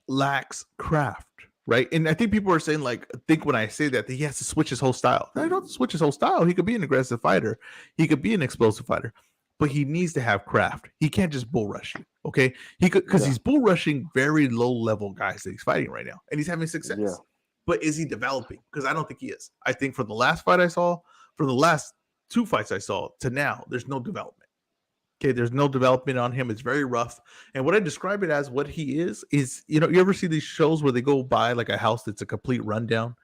lacks craft. Right. And I think people are saying, think when I say that he has to switch his whole style. I don't switch his whole style. He could be an aggressive fighter. He could be an explosive fighter, but he needs to have craft. He can't just bull rush you. Okay. Because he's bull rushing very low level guys that he's fighting right now, and he's having success. Yeah. But is he developing? Because I don't think he is. I think from the last fight I saw, from the last two fights I saw to now, there's no development. Okay, there's no development on him. It's very rough. And what I describe it as, what he is, you ever see these shows where they go by like a house that's a complete rundown,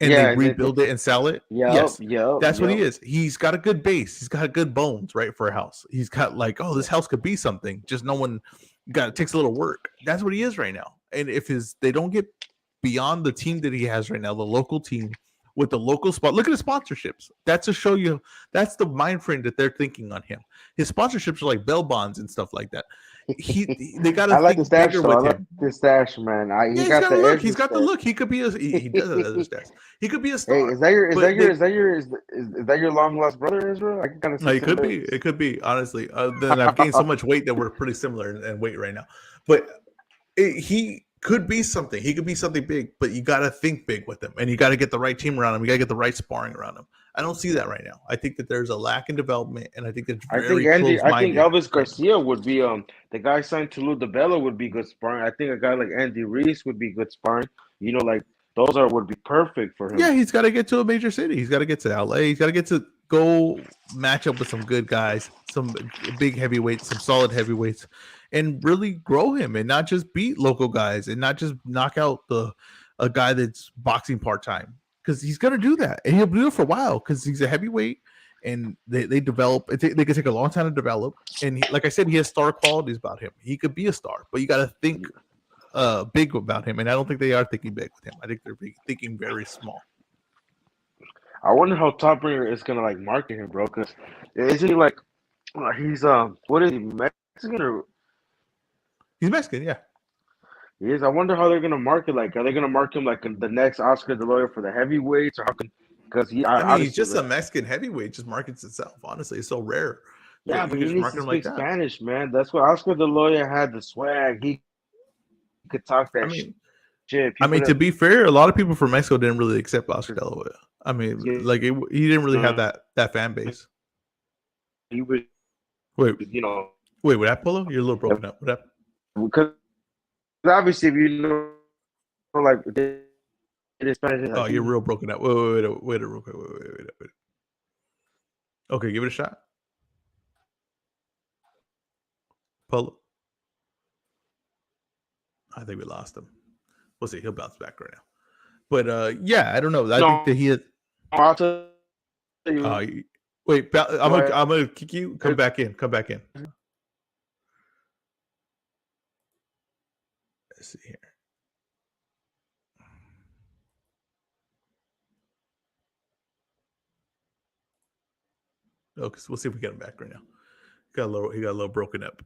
and they rebuild it and sell it. Yep, Yes, yep, that's what he yep. is. He's got a good base. He's got good bones, right, for a house. He's got like, oh, this house could be something. Just no one got it takes a little work. That's what he is right now. And if they don't get beyond the team that he has right now, the local team with the local spot. Look at his sponsorships. That's to show you that's the mind frame that they're thinking on him. His sponsorships are like bail bonds and stuff like that. They got to I like the think stash bigger though. I with like him. the stash, man. Yeah, He he's got got a the look. Ezra He's got the stash. look. He could be he does have other stats. He could be a Hey, star. But is that your long lost brother, Ezra? I can kind of no, see it could be. similarities. It could be, honestly. Then I've gained so much weight that we're pretty similar in weight right now. But he could be something. He could be something big, but you got to think big with him, and you got to get the right team around him. You got to get the right sparring around him. I don't see that right now. I think that there's a lack in development, and I think it's very I think close-minded. Elvis Garcia would be the guy signed to Lou DiBella would be good sparring. I think a guy like Andy Reese would be good sparring. You know, like those would be perfect for him. Yeah, he's got to get to a major city. He's got to get to LA. He's got to get to go match up with some good guys, some big heavyweights, some solid heavyweights, and really grow him and not just beat local guys and not just knock out a guy that's boxing part-time, because he's going to do that and he'll do it for a while because he's a heavyweight and they develop. They could take a long time to develop. And like I said, he has star qualities about him. He could be a star, but you got to think big about him, and I don't think they are thinking big with him. I think they're thinking very small. I wonder how Top Ringer is gonna like market him, bro. Because isn't he like he's what is he, Mexican or He's Mexican, yeah. he is? I wonder how they're gonna market. Like, are they gonna mark him like the next Oscar the Lawyer for the heavyweights, or how can? Because I mean, he's honestly, just a like, Mexican heavyweight, just markets itself. Honestly, it's so rare yeah, that you but can he just needs market to him like speak that. Spanish, man. That's why Oscar the Lawyer had the swag. He could talk I that mean, shit. I People mean, to that be fair, a lot of people from Mexico didn't really accept Oscar De La Hoya. I mean, like he didn't really have that fan base. he was, Wait, you know, what happened, Polo? You're a little broken up. What happened? because obviously, if you know, like, it is Spanish, Oh, like, you're real broken up. Wait, real quick. Wait. Okay, give it a shot. Polo. I think we lost him. We'll see. He'll bounce back right now. But yeah, I don't know. I think that he had. I'll tell you. Wait, I'm gonna kick you. Come back in. Let's see here. Okay, so we'll see if we get him back right now. He got a little broken up.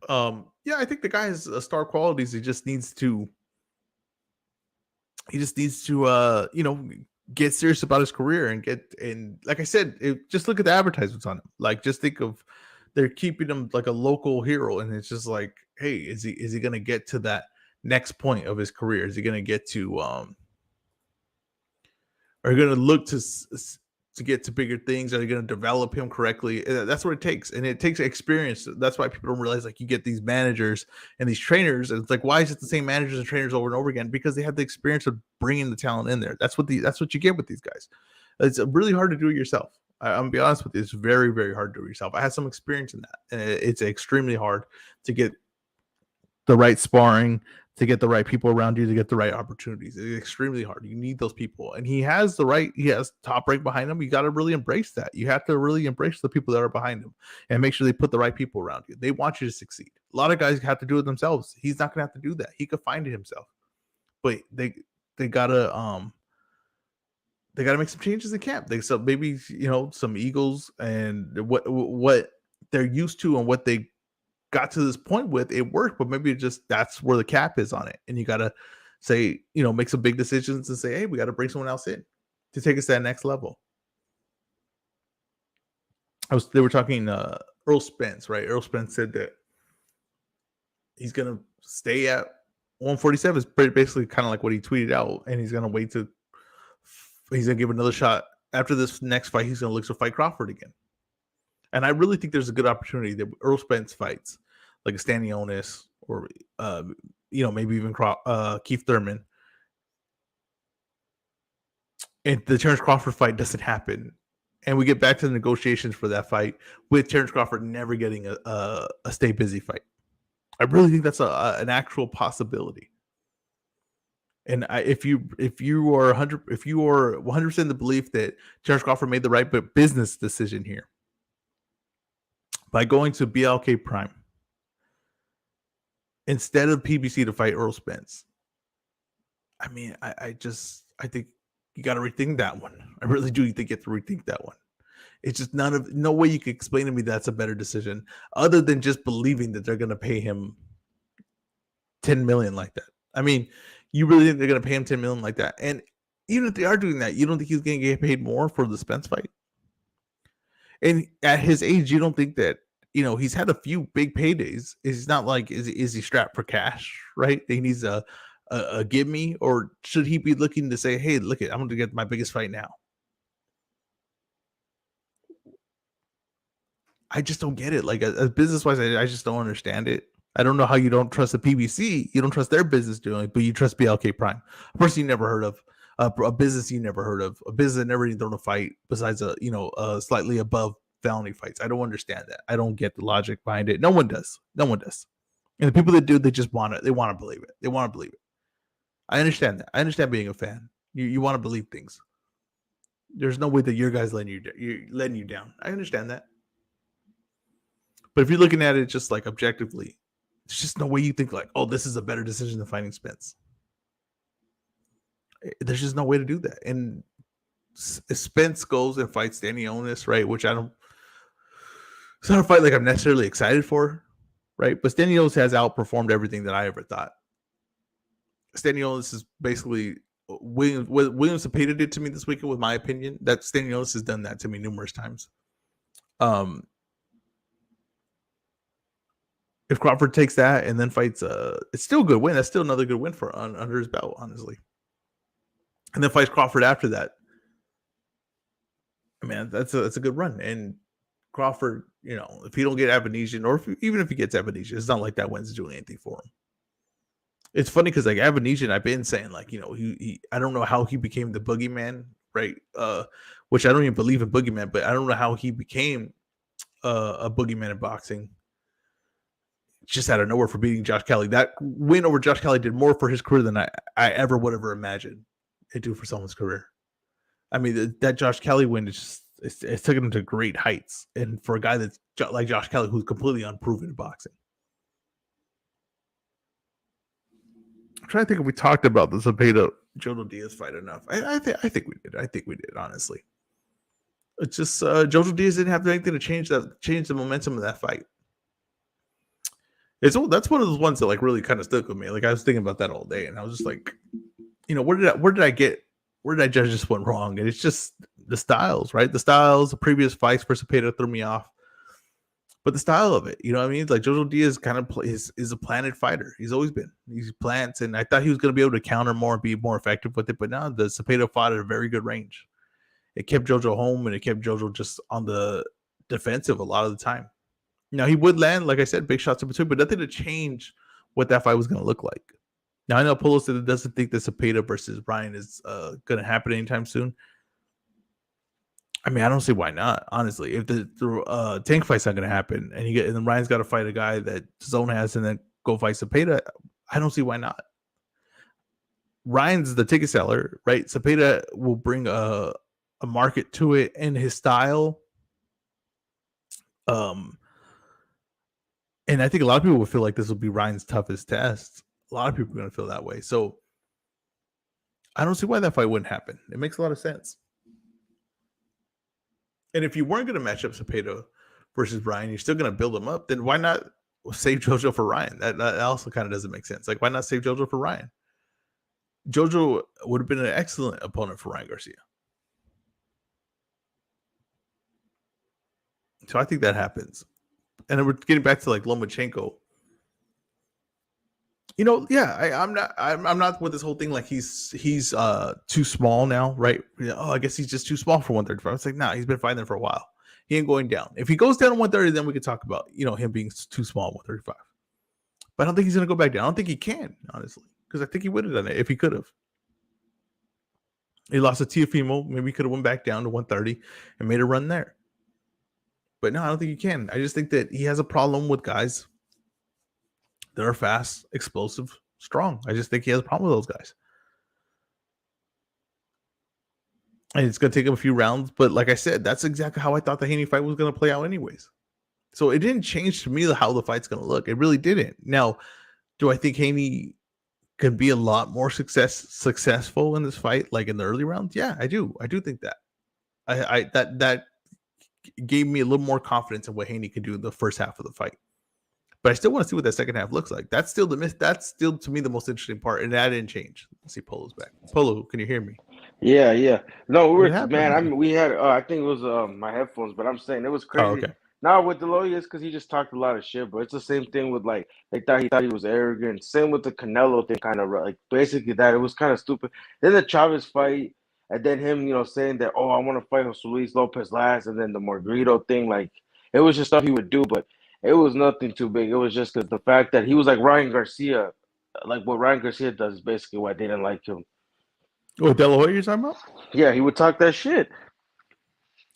Yeah, I think the guy has star qualities. He just needs to get serious about his career and like I said, just look at the advertisements on him. Like, just think of, they're keeping him like a local hero, and it's just like, hey, is he gonna get to that next point of his career? Is he gonna get to are you gonna look to get to bigger things? Are you going to develop him correctly? That's what it takes, and it takes experience. That's why people don't realize, like, you get these managers and these trainers, and it's like, why is it the same managers and trainers over and over again? Because they have the experience of bringing the talent in there. That's what you get with these guys. It's really hard to do it yourself. I'm gonna be honest with you. It's very, very hard to do it yourself. I had some experience in that, and it's extremely hard to get the right sparring, to get the right people around you, to get the right opportunities. It's extremely hard. You need those people, and he has top rank behind him. You got to really embrace that. You have to really embrace the people that are behind him and make sure they put the right people around you. They want you to succeed. A lot of guys have to do it themselves. He's not going to have to do that. He could find it himself, but they gotta make some changes in camp. So maybe, some Eagles and what they're used to and what they got to this point with, it worked, but maybe that's where the cap is on it. And you got to say, make some big decisions and say, hey, we got to bring someone else in to take us to that next level. They were talking Earl Spence, right? Earl Spence said that he's going to stay at 147. Is basically kind of like what he tweeted out. And he's going to he's going to give another shot after this next fight. He's going to look to fight Crawford again. And I really think there's a good opportunity that Earl Spence fights like a Stanionis or, maybe even Keith Thurman. And the Terrence Crawford fight doesn't happen. And we get back to the negotiations for that fight with Terrence Crawford never getting a stay busy fight. I really think that's an actual possibility. And if you are 100% the belief that Terrence Crawford made the right business decision here by going to BLK Prime instead of PBC to fight Earl Spence, I mean, I think you got to rethink that one. I really do think you have to rethink that one. It's just no way you can explain to me that's a better decision other than just believing that they're going to pay him $10 million like that. I mean, you really think they're going to pay him $10 million like that? And even if they are doing that, you don't think he's going to get paid more for the Spence fight? And at his age, you don't think that, he's had a few big paydays. It's not like, is he strapped for cash, right? He needs a give me, or should he be looking to say, hey, look, I'm going to get my biggest fight now? I just don't get it. Like, as business wise, I just don't understand it. I don't know how you don't trust the PBC. You don't trust their business doing it, but you trust BLK Prime, a person you never heard of, a business you never heard of, a business that never even thrown a fight besides a slightly above felony fights. I don't understand that. I don't get the logic behind it. No one does. No one does. And the people that do, they just want it. They want to believe it. They want to believe it. I understand that. I understand being a fan. You want to believe things. There's no way that your guys letting you down. I understand that. But if you're looking at it just like objectively, there's just no way you think like, oh, this is a better decision than fighting Spence. There's just no way to do that. And if Spence goes and fights Stanionis, right, which it's not a fight like I'm necessarily excited for, right? But Stanionis has outperformed everything that I ever thought. Stanionis is basically William Cepeda did to me this weekend, with my opinion. That Stanionis has done that to me numerous times. If Crawford takes that and then fights, it's still a good win. That's still another good win for under his belt, honestly. And then fights Crawford after that. I mean, that's a good run. And Crawford, if he don't get Avanesian, or even if he gets Avanesian, it's not like that win's doing anything for him. It's funny because like Avanesian, I've been saying like, he I don't know how he became the boogeyman, right? Which I don't even believe in boogeyman, but I don't know how he became a boogeyman in boxing. Just out of nowhere for beating Josh Kelly. That win over Josh Kelly did more for his career than I ever would have imagined it do for someone's career. I mean, that Josh Kelly win is just it's taken him to great heights, and for a guy that's like Josh Kelly, who's completely unproven in boxing. I'm trying to think if we talked about the Cepeda Jojo Diaz fight enough. I think we did. I think we did, honestly. It's just Jojo Diaz didn't have anything to change the momentum of that fight. That's one of those ones that like really kind of stuck with me. Like I was thinking about that all day, and I was just like, where did I judge this one wrong? And it's just the styles, right? The styles, the previous fights for Cepeda threw me off, but the style of it, you know what I mean? Like Jojo Diaz kind of is a planted fighter. He's always been. He plants, and I thought he was going to be able to counter more and be more effective with it, but now the Cepeda fought at a very good range. It kept Jojo home, and it kept Jojo just on the defensive a lot of the time. Now, he would land, like I said, big shots in between, but nothing to change what that fight was going to look like. Now, I know Polo said it doesn't think that Cepeda versus Ryan is going to happen anytime soon. I mean, I don't see why not, honestly. If the tank fight's not going to happen, and then Ryan's got to fight a guy that Zone has and then go fight Cepeda, I don't see why not. Ryan's the ticket seller, right? Cepeda will bring a market to it, and his style. And I think a lot of people will feel like this will be Ryan's toughest test. A lot of people are going to feel that way. So I don't see why that fight wouldn't happen. It makes a lot of sense. And if you weren't going to match up Cepeda versus Ryan, you're still going to build him up, then why not save Jojo for Ryan? That also kind of doesn't make sense. Like, why not save Jojo for Ryan? Jojo would have been an excellent opponent for Ryan Garcia. So I think that happens. And we're getting back to like Lomachenko. I'm not with this whole thing like he's too small now, right? Oh, I guess he's just too small for 135. It's like, nah, he's been fighting there for a while. He ain't going down. If he goes down to 130, then we could talk about him being too small at 135. But I don't think he's gonna go back down. I don't think he can, honestly, because I think he would have done it if he could have. He lost to Tiafimo. Maybe he could have went back down to 130 and made a run there. But no, I don't think he can. I just think that he has a problem with guys that are fast, explosive, strong. I just think he has a problem with those guys. and it's going to take him a few rounds. But like I said, that's exactly how I thought the Haney fight was going to play out, anyways. So it didn't change to me how the fight's going to look. It really didn't. Now, do I think Haney could be a lot more successful in this fight, like in the early rounds? Yeah, I do. I do think that. That gave me a little more confidence in what Haney could do in the first half of the fight. But I still want to see what that second half looks like. That's still That's still to me the most interesting part, and that didn't change. Let's see, Polo's back. Polo, can you hear me? Yeah, yeah. No, we What were, happened, man. I man? mean, we had. I think it was my headphones, but I'm saying it was Oh, crazy. okay. Now with Deloitte, it's because he just talked a lot of shit. But it's the same thing with like they thought he was arrogant. Same with the Canelo thing, kind of like basically that it was kind of stupid. Then the Chavez fight, and then him, saying that I want to fight Jose Luis Lopez last, and then the Margarito thing, like it was just stuff he would do, but it was nothing too big. It was just because the fact that he was like Ryan Garcia, like what Ryan Garcia does is basically why they didn't like him. Oh, De La Hoya you're talking about? Yeah, he would talk that shit.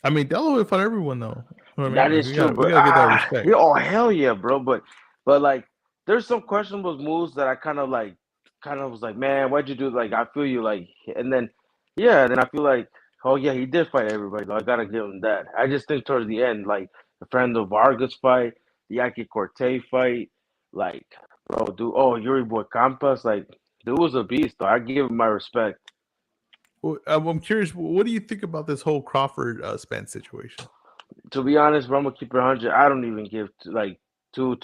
I mean, De La Hoya fought everyone though. You know what I mean? That Like is true, we but gotta get that respect. yeah, oh hell yeah, bro. But like, there's some questionable moves that I kind of was like, man, why'd you do? Like, I feel you, like, and then yeah, then I feel like, oh yeah, he did fight everybody. Though. I gotta give him that. I just think towards the end, like the Fernando Vargas fight, the Yaki Corte fight, like, bro, dude, Yuri Boy Campas, like, dude was a beast. Though I give him my respect. Well, I'm curious. What do you think about this whole Crawford Spence situation? To be honest, bro, I'm gonna keep it 100. I don't even give like two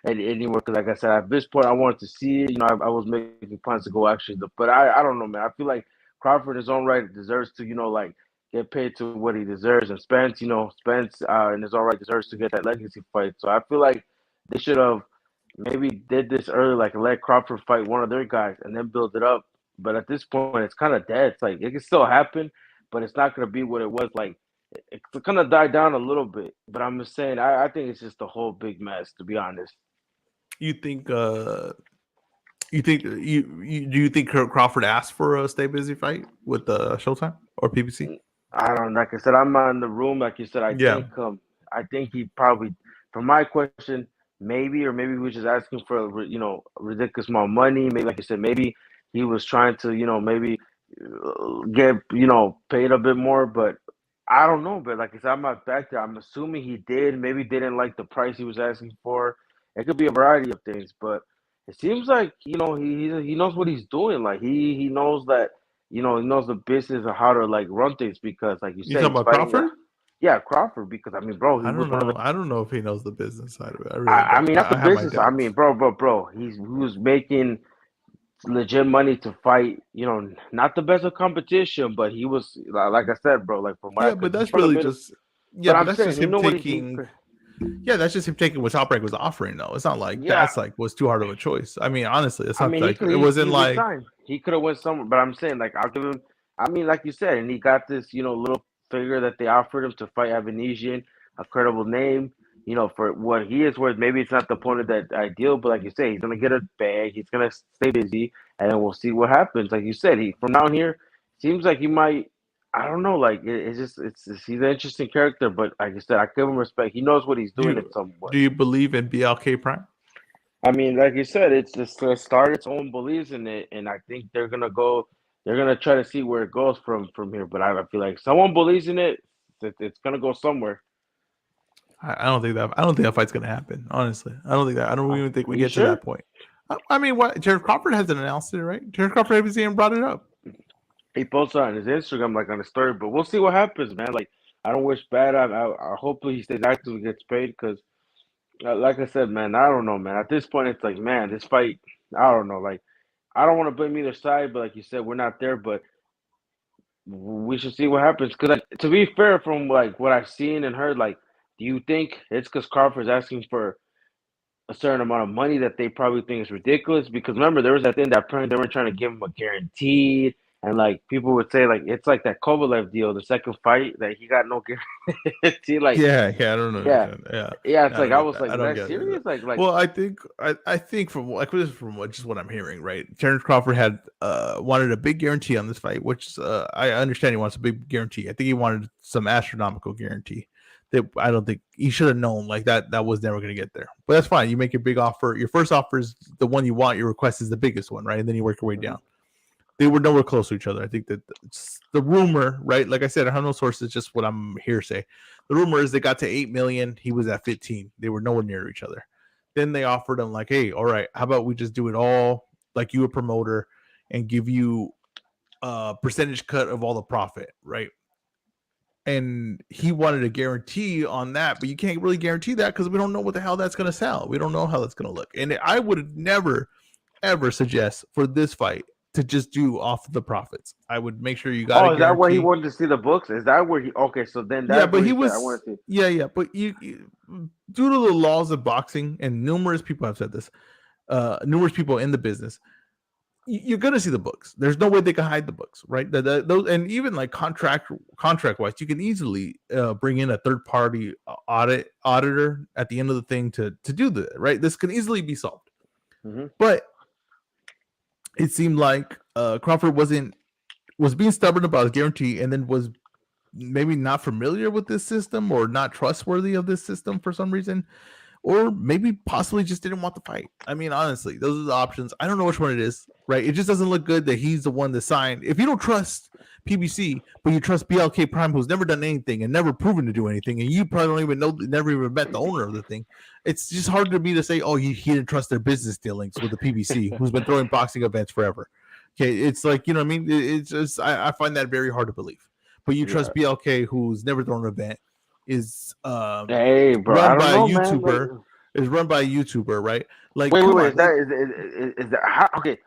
anywhere because, like I said, at this point, I wanted to see it. I was making plans to go actually, but I don't know, man. I feel like Crawford in his own right deserves to, like get paid to what he deserves, and Spence, Spence in his own right deserves to get that legacy fight. So I feel like they should have maybe did this early, like let Crawford fight one of their guys and then build it up. But at this point, it's kind of dead. It's like it can still happen, but it's not gonna be what it was like it's gonna die down a little bit, but I'm just saying I think it's just a whole big mess to be honest. You think? Do you think Crawford asked for a stay busy fight with Showtime or PBC? I don't know. Like I said, I'm not in the room. Like you said, Yeah, I think he probably, for my question, maybe or maybe he was just asking for a ridiculous amount of money. Maybe like you said, maybe he was trying to maybe get paid a bit more, but I don't know. But like I said, I'm not back there. I'm assuming he did. Maybe didn't like the price he was asking for. It could be a variety of things, but it seems like he knows what he's doing. Like he knows that he knows the business of how to like run things because, like you you said, talking he's about fighting. Crawford? Yeah, Crawford. Because I mean, bro, he I was don't one of know. the. I don't know if he knows the business side of it. I really I don't. mean, not the I have my business. I doubts. mean, bro. He was making legit money to fight. Not the best of competition, but he was like I said, bro. Like from what I Yeah, but could, that's from the really middle. just yeah, But but I'm that's just saying he him knew what he. taking. Yeah, that's just him taking what Top Rank was offering, though. It's not like Yeah, that's like was too hard of a choice. I mean, honestly, it's I not mean, like it wasn't he like resigned. He could have went somewhere, but I'm saying like I'll give him. I mean, like you said, and he got this little figure that they offered him to fight Avanesian, a credible name. For what he is worth, maybe it's not the opponent that ideal, but like you say, he's gonna get a bag. He's gonna stay busy, and then we'll see what happens. Like you said, he from down here seems like he might. I don't know. Like it's just he's an interesting character, but like I said, I give him respect. He knows what he's do doing you in some way. do you believe in BLK Prime? I mean, like you said, it's just to start its own believes in it, and I think they're gonna go. They're gonna try to see where it goes from here. But I feel like someone believes in it, it's gonna go somewhere. I don't think that. I don't think that fight's gonna happen. Honestly, I don't think that. I don't even think we You get to sure? that point. I mean, what Jared Crawford hasn't announced it, right? Jared Crawford hasn't even brought it up. He posted on his Instagram like on his story, but we'll see what happens, man. Like I don't wish bad. I hopefully he stays active and gets paid because, like I said, man, I don't know, man. At this point, it's like, man, this fight, I don't know. Like I don't want to blame either side, but like you said, we're not there, but we should see what happens. Because like, to be fair, from like what I've seen and heard, like, do you think it's because Crawford's asking for a certain amount of money that they probably think is ridiculous? Because remember, there was that thing that apparently they were trying to give him a guaranteed, and like people would say, like it's like that Kovalev deal, the second fight that he got no guarantee. Like, Yeah, I don't yeah, understand. Yeah, yeah. It's I like don't I get was that. like, I is don't that get it. serious? Like, Well, I think from what just what I'm hearing, right? Terrence Crawford had wanted a big guarantee on this fight, which I understand he wants a big guarantee. I think he wanted some astronomical guarantee that I don't think he should have known like that was never going to get there. But that's fine. You make your big offer. Your first offer is the one you want. Your request is the biggest one, right? And then you work your way mhm. down. they were nowhere close to each other. I think that the rumor, right? Like I said, I have no sources, just what I'm hearsay. The rumor is they got to 8 million. He was at 15. They were nowhere near each other. Then they offered him like, hey, all right, how about we just do it all like you a promoter and give you a percentage cut of all the profit, right? And he wanted a guarantee on that, but you can't really guarantee that because we don't know what the hell that's going to sell. We don't know how that's going to look. And I would never, ever suggest for this fight to just do off the profits. I would make sure you got a Oh, is that where he guarantee. wanted to see the books? Is that where he? Okay, so then Yeah, that's but where he said, "I want was. to see." Yeah, but you due to the laws of boxing, and numerous people have said this, numerous people in the business, you're gonna see the books. There's no way they can hide the books, right? Those, and even like contract wise, you can easily bring in a third party auditor at the end of the thing to do the right. This can easily be solved, but it seemed like Crawford was being stubborn about his guarantee, and then was maybe not familiar with this system or not trustworthy of this system for some reason, or maybe possibly just didn't want the fight. I mean, honestly, those are the options. I don't know which one it is, right? It just doesn't look good that he's the one that signed. If you don't trust PBC, but you trust BLK Prime, who's never done anything and never proven to do anything, and you probably don't even know, never even met the owner of the thing, it's just hard to me to say, oh, he didn't trust their business dealings with the PBC, who's been throwing boxing events forever. Okay, it's like, you know what I mean? It's just, I find that very hard to believe. But you trust BLK, who's never thrown an event, is Hey, bro, I run don't by a know, man. YouTuber, Like, is run by a YouTuber, right? Like, wait, come wait. on, like, Is that how, okay?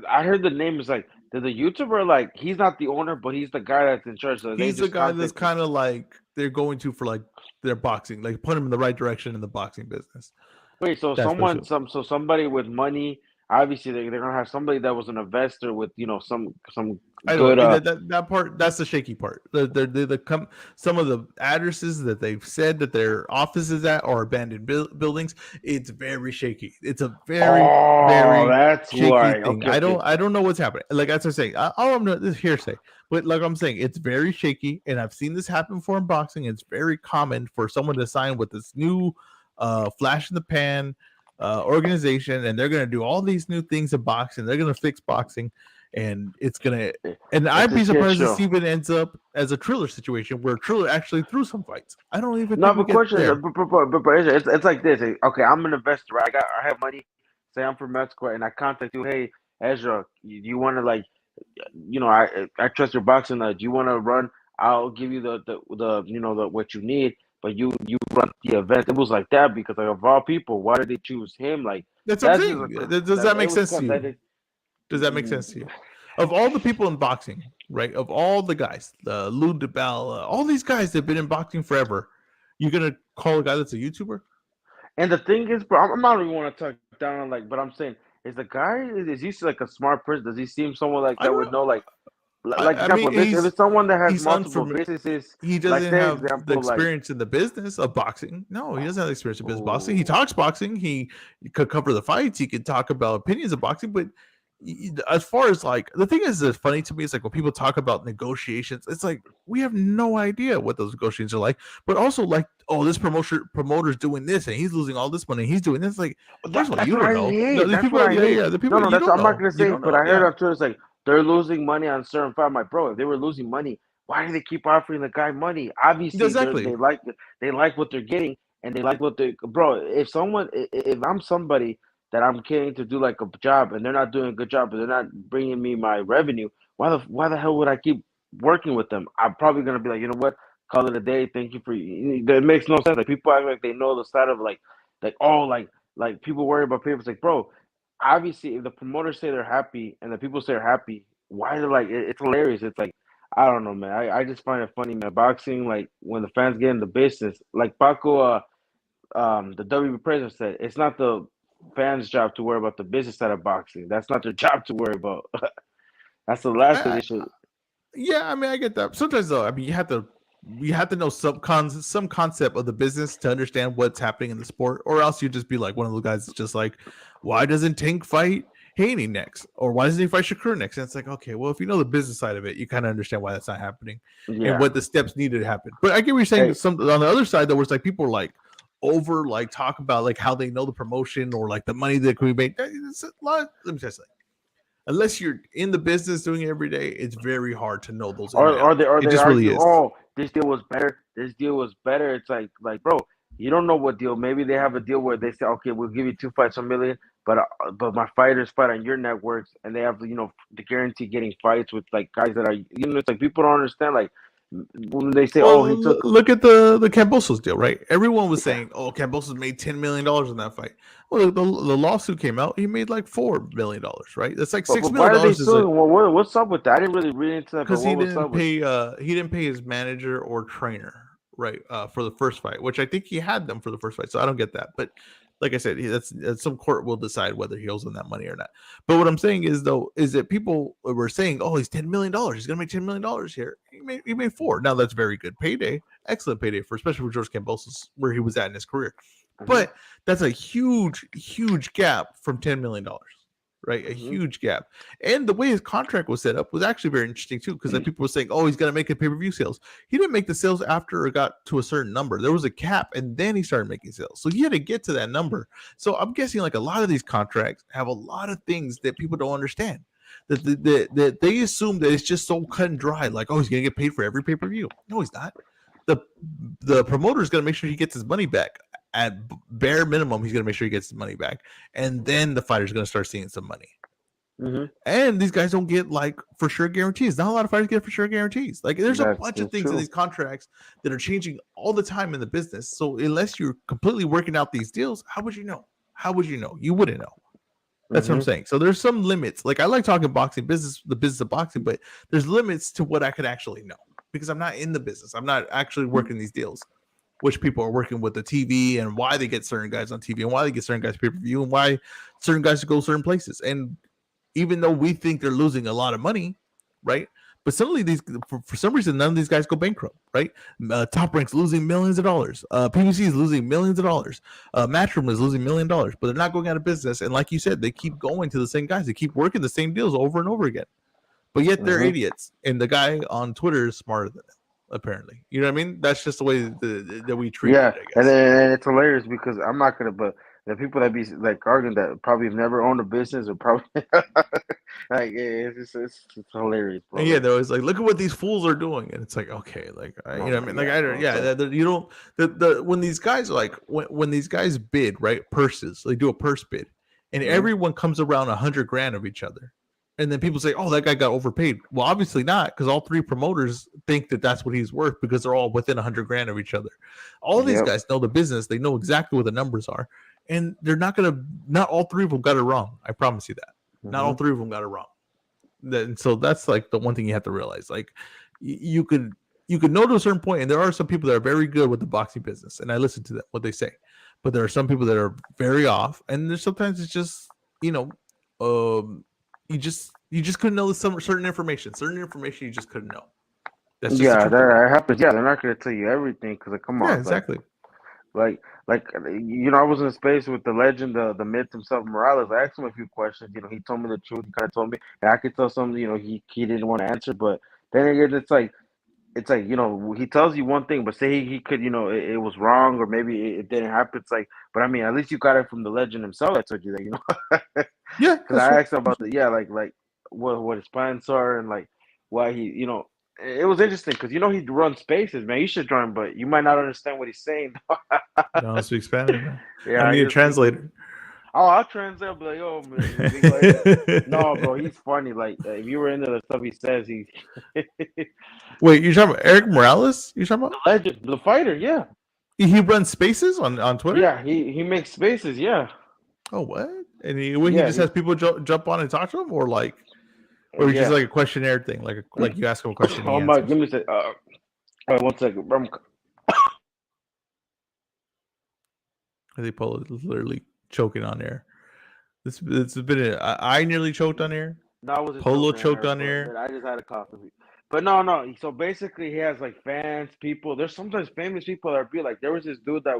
I heard the name is like the YouTuber. Like, he's not the owner, but he's the guy that's in charge. So they he's the just guy that's contact. kind of like they're going to for like their boxing, like put him in the right direction in the boxing business. Wait, so That's someone, somebody with money. Obviously, they're gonna have somebody that was an investor with some I good. know that part. That's the shaky part. Some of the addresses that they've said that their office is at are abandoned buildings. It's very shaky. It's a very Oh, very that's shaky why. thing. Okay, okay. I don't know what's happening. Like as I'm saying, all I'm this is hearsay. But like I'm saying, it's very shaky, and I've seen this happen before in boxing. It's very common for someone to sign with this new flash in the pan organization, and they're going to do all these new things in boxing. They're going to fix boxing, and it's going to. And It's I'd a be shit surprised show. if Steven ends up as a Triller situation where Triller actually threw some fights. I don't even No, think we but get question is, there. it's like this. Okay, I'm an investor. Right? I have money. Say I'm from Mexico, and I contact you. Hey, Ezra, you want to like, I trust your boxing. Do you want to run? I'll give you the what you need, but you run the event. It was like that because like of all people, why did they choose him? Like That's what I'm that's just saying. Does that that it make was sense to kind of you? Does that make sense to you? Of all the people in boxing, right? Of all the guys, Lou DeBell, all these guys that have been in boxing forever, you're gonna call a guy that's a YouTuber? And the thing is, bro, I'm not even want to talk down on like, but I'm saying, is the guy is he like a smart person? Does he seem someone like I that don't. would know like I mean, example, if it's someone that has he's multiple unfamiliar. businesses, He like doesn't say have the example, like experience in the business of boxing. No, he doesn't have the experience in business boxing. He oh, talks boxing. He could cover the fights. He could talk about opinions of boxing. But as far as like the thing is, that's funny to me is like when people talk about negotiations, it's like we have no idea what those negotiations are like. But also like, oh, this promoter's doing this and he's losing all this money. He's doing this. Like, first of all, that's you what don't I know. No, hate. these That's people what are I hate. the No, people no, you that's don't I'm not know. gonna You say, don't but know. I heard Yeah. on Twitter it's like they're losing money on certain fight. My bro, if they were losing money, why do they keep offering the guy money? Obviously, Exactly. they like what they're getting, and they like what they bro. If I'm somebody that I'm getting to do like a job, and they're not doing a good job, but they're not bringing me my revenue, why the hell would I keep working with them? I'm probably gonna be like, you know what, call it a day. Thank you for you. It makes no sense. Like people act like they know the side of like oh like people worry about papers. Like bro, obviously if the promoters say they're happy and the people say they're happy, why they're like it's hilarious. It's like I don't know, man. I just find it funny, man. Boxing, like when the fans get in the business, like Paco, the WB president said, it's not the fans' job to worry about the business side of boxing. That's not their job to worry about. That's the last thing I, they should. Yeah, I mean, I get that. Sometimes though, I mean, you have to know some concept of the business to understand what's happening in the sport, or else you just be like one of those guys that's just like, why doesn't Tank fight Haney next, or why doesn't he fight Shakur next? And it's like, okay, well, if you know the business side of it, you kind of understand why that's not happening and Yeah. what the steps needed to happen. But I get what you're saying. Hey, Some on the other side, though, where it's like people are like over like talk about like how they know the promotion or like the money that could be made. It's a lot. Let me tell you something. unless you're in the business doing it every day, it's very hard to know those in and Or outs. It they just really argue, is. oh, this deal was better. This deal was better. It's like bro, you don't know what deal. Maybe they have a deal where they say, okay, we'll give you two fights, 1 million, but my fighters fight on your networks, and they have the guarantee getting fights with like guys that are it's like people don't understand like when they say, Well, oh, he took look at the Cambosos deal, right? Everyone was yeah. saying, "Oh, Cambosos made $10 million in that fight." Well, the lawsuit came out; he made like $4 million, right? That's like But six why million are they dollars. Is like suing? Well, what's up with that? I didn't really read into that, but because what was up with? he didn't pay his manager or trainer, right, for the first fight, which I think he had them for the first fight, so I don't get that. But like I said, that's some court will decide whether he owes them that money or not. But what I'm saying is though is that people were saying, oh, he's $10 million, he's gonna make $10 million here. He made four. Now that's very good payday, excellent payday for especially for George Kambosos where he was at in his career. Hmm. But that's a huge gap from $10 million, right? A Hmm. huge gap. And the way his contract was set up was actually very interesting too, because like people were saying, "Oh, he's going to make a pay-per-view sales." He didn't make the sales after it got to a certain number. There was a cap, and then he started making sales. So he had to get to that number. So I'm guessing like a lot of these contracts have a lot of things that people don't understand. That they assume that it's just so cut and dry, like, oh, he's going to get paid for every pay-per-view. No, he's not. the The promoter is going to make sure he gets his money back. At bare minimum, he's going to make sure he gets his money back, and then the fighter's going to start seeing some money. Hmm. And these guys don't get like for sure guarantees. Not a lot of fighters get for sure guarantees. Like there's a bunch of That's things in true. these contracts that are changing all the time in the business. So unless you're completely working out these deals, how would you know? How would you know? You wouldn't know. That's what I'm Hmm. saying. So there's some limits. Like I like talking boxing business, the business of boxing, but there's limits to what I could actually know because I'm not in the business. I'm not actually working these deals, which people are working with the TV and why they get certain guys on TV and why they get certain guys pay per view and why certain guys go certain places. And even though we think they're losing a lot of money, right? But suddenly these, for some reason, none of these guys go bankrupt, right? Top Rank's losing millions of dollars. PBC is losing millions of dollars. Matchroom is losing $1 million, but they're not going out of business. And like you said, they keep going to the same guys. They keep working the same deals over and over again. But yet they're Hmm. idiots. And the guy on Twitter is smarter than them, apparently. You know what I mean? That's just the way that we treat Yeah, it, I and guess. then it's hilarious because I'm not gonna, but the people that be like arguing that probably have never owned a business or probably like it's hilarious, bro. And yeah, Like, they're always like, "Look at what these fools are doing," and it's like, okay, like you oh know, what I my mean, like god, I don't, bro. It's yeah, like, you don't the when these guys are like when these guys bid right purses, they do a purse bid, and mhm. everyone comes around 100 grand of each other, and then people say, "Oh, that guy got overpaid." Well, obviously not, because all three promoters think that that's what he's worth because they're all within 100 grand of each other. All these Yep. guys know the business; they know exactly what the numbers are, and they're not gonna. Not all three of them got it wrong. I promise you that. Not all Hmm. three of them got it wrong. So that's like the one thing you have to realize. Like you could know to a certain point, and there are some people that are very good with the boxing business, and I listen to them what they say, but there are some people that are very off, and there's sometimes it's just um, you just couldn't know some certain information you just couldn't know. That's just the Yeah, truth of it. that happens. Yeah, they're not gonna tell you everything because come Yeah, on, exactly. I was in a space with the legend, the myth himself, Morales. I asked him a few questions. He told me the truth. He kind of told me, and I could tell some. He didn't want to answer, but then again, it's like he tells you one thing, but say he could it was wrong or maybe it didn't happen. It's like, but I mean, at least you got it from the legend himself that told you that. Yeah, Because that's I true. asked him about the yeah, like what his plans are and like why he. It was interesting because he runs spaces, man. You should join, but you might not understand what he's saying. I don't speak Spanish, man. I Yeah, need he a was speaking. translator. Oh, I'll translate. I'll be like, oh, mi hijo ese. No, bro, he's funny. Like, if you were into the stuff he says, he's the Wait, you're talking about Eric Morales? You're talking about legend, the fighter. Yeah, he runs spaces on Twitter? yeah. He makes spaces. Yeah, Oh, what? And he yeah. just has people jump on and talk to him, or he's just Yeah. like a questionnaire thing, like you ask him a question, he Oh my, answers. give me a sec. 1 second. I think Polo is literally choking on air. This has been I nearly choked on air. No, I wasn't Polo choking on choked her, on but air. then I just had a coffee. But no, no. So basically, he has like fans, people. There's sometimes famous people that be like. There was this dude that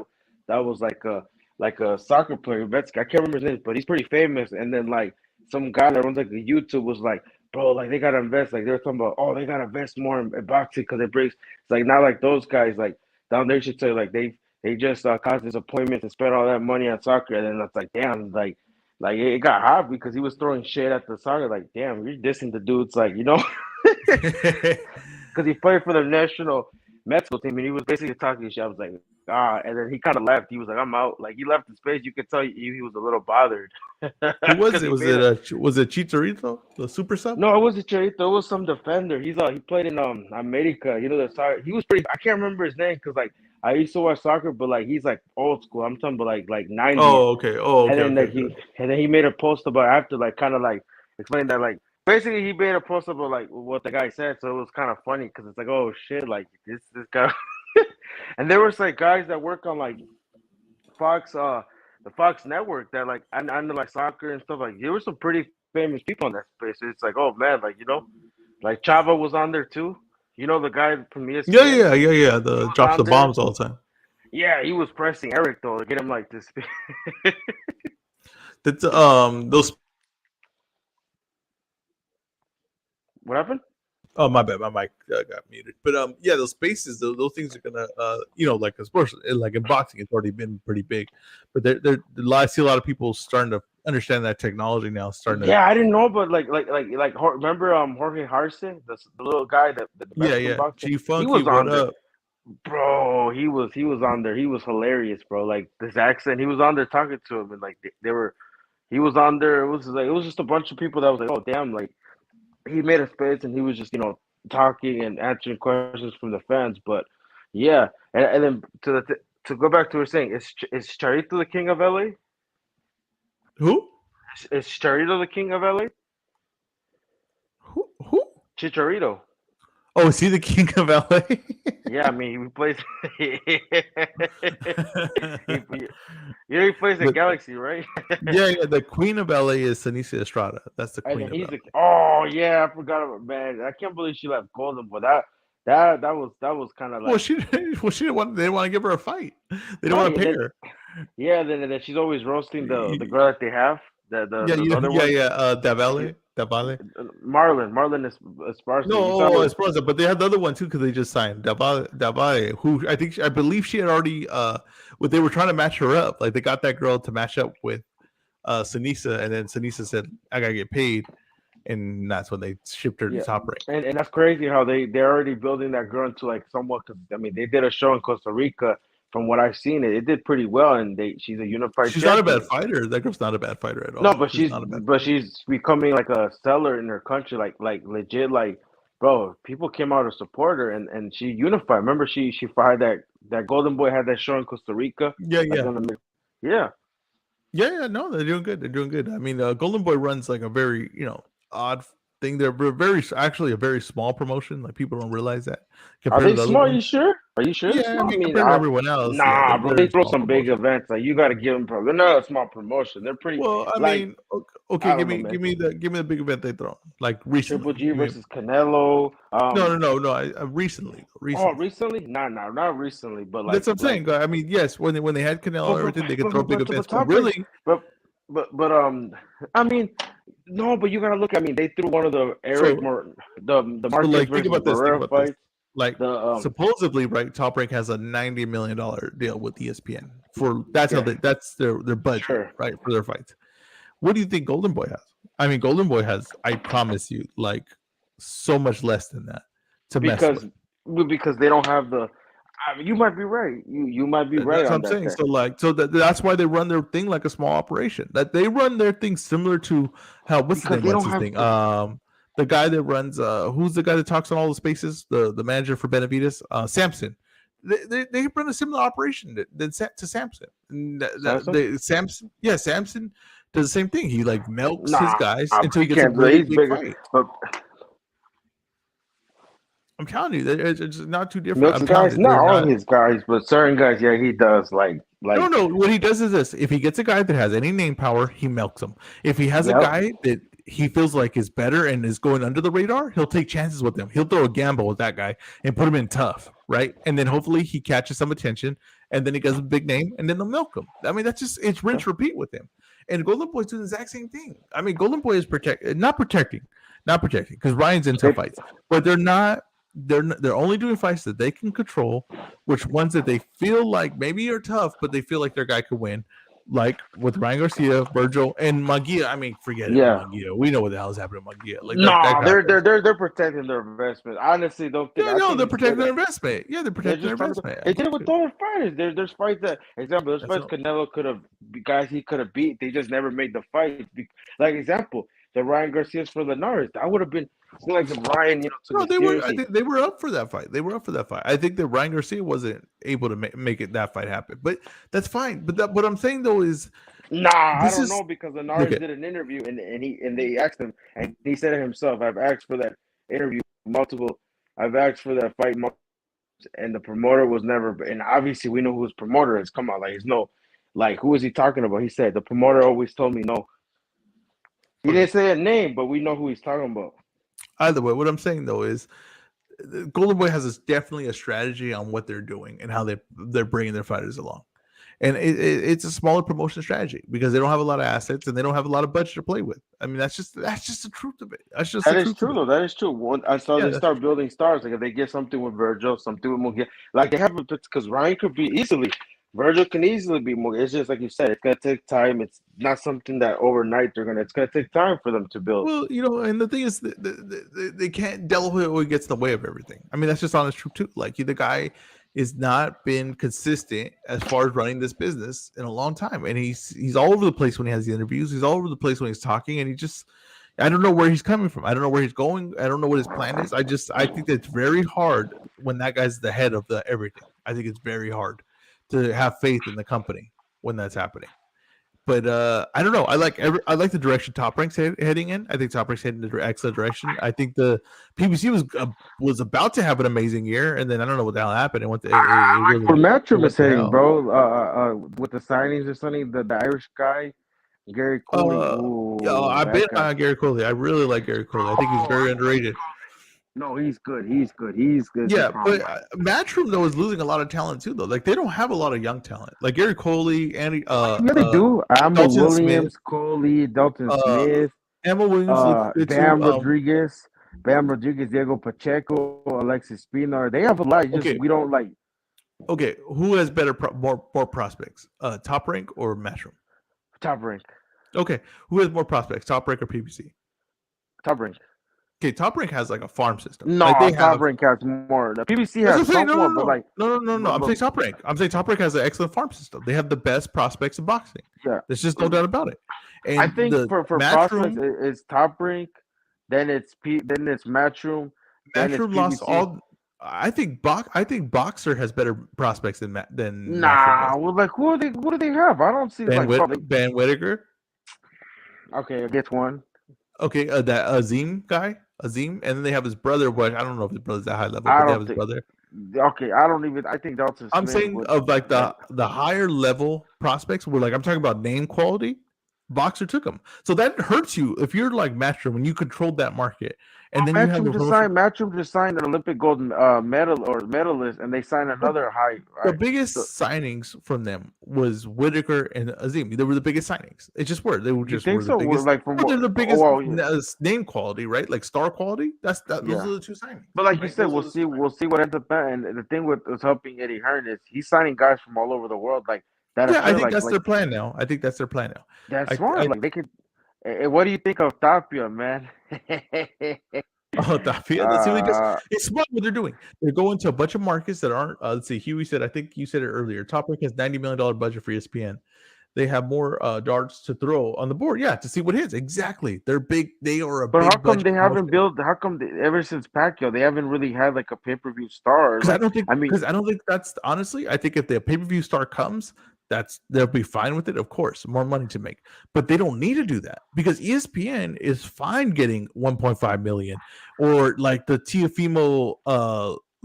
was like a soccer player. I can't remember his name, but he's pretty famous. And then like some guy that runs like a YouTube was like, bro, like they gotta invest. Like they were talking about, oh, they gotta invest more in boxing because it breaks. It's like not like those guys like down there should say like they just caused disappointments and spent all that money on soccer, and then it's like damn, like. Like it got hot because he was throwing shit at the soccer. Like, damn, you're dissing the dudes. Like, because he played for the national Mexico team, and he was basically talking shit. I was like, and then he kind of left. He was like, I'm out. Like he left the space. You could tell he was a little bothered. Who was Because it? he Was made it it. was it Chicharito, the super sub? No, it wasn't Charito. It was some defender. He played in America. The soccer. He was pretty. I can't remember his name because like I used to watch soccer, but like he's like old school. I'm talking about like 90s. Oh, okay. Oh, And okay, then okay, like okay. he made a post about after like kind of like explain that like basically he made a post about like what the guy said, so it was kind of funny because it's like oh shit like this guy, and there was like guys that work on like Fox the Fox network that like I know like soccer and stuff like there were some pretty famous people in that space. So it's like oh man like like Chava was on there too. The guy from Yeah, ESPN. yeah, yeah, yeah. He The was drops on the there. bombs all the time. Yeah, he was pressing Eric though to get him like this. That's those. What happened? Oh, my bad, my mic got muted. But yeah, those spaces, those things are gonna, like of course, like in boxing, it's already been pretty big, but I see a lot of people starting to understand that technology now. Starting to, Yeah, I didn't know, but remember Jorge Arce, the little guy that the yeah, Mexican yeah. boxer, G he Funky, was what on there, up? bro. He was on there. He was hilarious, bro. Like this accent, he was on there talking to him, and like they were, he was on there. It was just a bunch of people that was like, oh damn, like he made a space and he was just talking and answering questions from the fans. But yeah, and then to go back to what you're saying, is Charito the king of LA? Who? Is Charito the king of LA? Who? Chicharito. Oh, is he the king of LA? Yeah, I mean he plays. he, he plays in But, Galaxy, right? yeah, the queen of LA is Sanisa Estrada. That's the And queen then of he's LA. oh yeah, I forgot about man. I can't believe she left Golden, but that was kind of Well, like she didn't want. They didn't want to give her a fight. They didn't want right. to And pay then her. yeah, then she's always roasting the girl that they have, Yeah, the other yeah, one, yeah. Davale. Marlon is No, Esparza. You saw her. Esparza, but they had the other one too because they just signed Davale, who I believe she had already what they were trying to match her up. Like they got that girl to match up with Sinisa, and then Sinisa said, "I gotta get paid," and that's when they shipped her to Yeah, Top Rank. and that's crazy how they're already building that girl into like somewhat. Cause I mean, they did a show in Costa Rica. From what I've seen, it did pretty well, and she's a unified She's not a bad champion. fighter. That girl's not a bad fighter at No, all. but She's she's not a bad but fighter. she's becoming like a seller in her country, like legit, like bro. People came out to support her, and she unified. Remember, she fired that Golden Boy had that show in Costa Rica, Yeah, like yeah. on the yeah. Yeah. No, they're doing good. They're doing good. I mean, Golden Boy runs like a very odd thing. They're actually a very small promotion. Like people don't realize that Are compared to they the other small? Are you ones. sure? Are you sure they're Yeah, I small? I mean, mean, compared to everyone else, yeah, nah, bro. they're They a throw small some big promotion. events. Like you got to give them. They're not a small promotion. They're pretty. Well, I Like mean, okay, I don't know, man. give me the big event they throw like recently. Triple G Give me, versus Canelo. no. Recently, Oh, recently. recently? Nah, not recently, but That's what I'm like saying. I mean, yes, when they had Canelo and But everything, they could throw big events. But top rank, really, but but I mean, no, but you gotta look. I mean, they threw one of the so the Marquez like think versus about this. Think Barrera about this. fights. Like The supposedly, right? Top Rank has a $90 million deal with ESPN for that's how yeah, that's their budget, sure. right, for their fights. What do you think Golden Boy has? I mean, Golden Boy has, I promise you, like so much less than that to mess with. Because they don't have the. I mean, you might be right. You might be right That's what on I'm that. saying. So like, that's why they run their thing like a small operation. That they run their thing similar to how what's his Because name they runs don't his have thing. The guy that runs who's the guy that talks on all the spaces? The manager for Benavides, Samson. They run a similar operation to Samson. Samsung. Samson, yeah, Samson does the same thing. He like milks his Nah, guys until he he gets a can't do it. really He's big bigger. fight. But I'm telling you, it's not too different. Milks I'm telling guys, you, not they're all not. his guys, but certain guys, yeah, he does. No, no. What he does is this: if he gets a guy that has any name power, he milks him. If he has a Yep. guy that he feels like is better and is going under the radar, he'll take chances with him. He'll throw a gamble with that guy and put him in tough, right? And then hopefully he catches some attention, and then he gets a big name, and then they'll milk him. I mean, it's rinse repeat with him. And Golden Boy's doing the exact same thing. I mean, Golden Boy is not protecting, because Ryan's in tough fights, but they're not. They're only doing fights that they can control, which ones that they feel like maybe are tough, but they feel like their guy could win. like with Ryan Garcia, Virgil, and Munguia. I mean, forget it with Yeah. Munguia. We know what the hell is happening with Munguia. Like that No, guy. they're protecting their investment. Honestly, don't think Yeah, I no, think they're he's good protecting their at. investment. Yeah, they're They're protecting their just trying to. investment. I They did get it with you. other fighters. There's fights that example. There's That's fights all. Canelo could have guys he could have beat. They just never made the fight. Like example, the Ryan Garcia's for Linares. That would have been like if Ryan took No, it they were. I seriously. think they were up for that fight. They were up for that fight. I think that Ryan Garcia wasn't able to make it that fight happen, but that's fine. But what I'm saying though is Nah, I this don't is know because Linares okay. did an interview and they asked him and he said it himself. I've asked for that interview multiple. I've asked for that fight multiple, and the promoter was never. And obviously we know who his promoter is. Come on, like he's no, like who is he talking about? He said the promoter always told me no. He Okay. didn't say a name, but we know who he's talking about. Either way, what I'm saying though is Golden Boy has definitely a strategy on what they're doing and how they're bringing their fighters along. And it's a smaller promotion strategy because they don't have a lot of assets and they don't have a lot of budget to play with. I mean, that's just the truth of it. That's just That the is truth of true, it. though. That is true. I saw Yeah, they start building stars. Like if they get something with Virgil, something with Mugia, like they have because Ryan could be easily. Virgil can easily be more. It's just like you said. It's gonna take time. It's not something that overnight they're gonna. It's gonna take time for them to build. well, and the thing is, they can't delve what gets in the way of everything. I mean, that's just honest truth too. Like the guy has not been consistent as far as running this business in a long time, and he's all over the place when he has the interviews. He's all over the place when he's talking, and I don't know where he's coming from. I don't know where he's going. I don't know what his plan is. I think that it's very hard when that guy's the head of the everything. I think it's very hard to have faith in the company when that's happening. But I don't know. I like the direction Top Rank's heading in. I think Top Rank's heading in an excellent direction. I think the PBC was about to have an amazing year, and then I don't know what the hell happened. It went to, I like where Matchroom is heading, hell. bro. With the signings or something, the Irish guy, Gary Cooley. I've been on Gary Cooley. I really like Gary Cooley. I think he's very underrated. No, he's good. He's good. He's good. Yeah, but Matchroom though is losing a lot of talent too. Though, like they don't have a lot of young talent. Like Gary Coley, Andy. Yeah, they do. Amber Williams, Smith, Coley, Dalton Smith, Emma Williams, Bam Rodriguez, Diego Pacheco, Alexis Spinar. They have a lot. We don't like. Okay, who has better more prospects? Top Rank or Matchroom? Top Rank. Okay, who has more prospects? Top Rank or PBC? Top Rank. Okay, Top Rank has like a farm system. No, like Top Rank has more. The PBC has more, but like no. I'm saying Top Rank. I'm saying Top Rank has an excellent farm system. They have the best prospects in boxing. Yeah, there's just no doubt about it. And I think for prospects, it's Top Rank. Then it's Matchroom. Matchroom lost all. I think Boxer has better prospects than Nah. Matchroom. Well, like who do they have? I don't see Ben Whitaker. Okay, I get one. Okay, that Azim guy, and then they have his brother. But I don't know if his brother's that high level. But they have his brother. Okay, I think Dalton. I'm saying of like the higher level prospects. Where like I'm talking about name quality. Boxer took him, so that hurts you if you're like Matchroom when you controlled that market, and then Matchroom just signed an Olympic gold medalist, and they signed another high. The biggest signings from them was Whitaker and Azim. They were the biggest signings. It just were. They were just the biggest. They're the biggest name quality, right? Like star quality. Those are the two signings. But like you said, we'll see what ends up. And the thing with helping Eddie Hearn is he's signing guys from all over the world, like. I think that's their plan now. That's smart. Like they could. What do you think of Tapia, man? Tapia. It's smart what they're doing. They're going to a bunch of markets that aren't. Let's see. Huey said. I think you said it earlier. Top Rank has $90 million budget for ESPN. They have more darts to throw on the board. Yeah, to see what hits. Exactly. They're big. They are a. But big how come they haven't built? How come ever since Pacquiao they haven't really had like a pay-per-view star? Because I don't think that's honestly. I think if the pay-per-view star comes. They'll be fine with it, of course, more money to make, but they don't need to do that because ESPN is fine getting 1.5 million, or like the Teofimo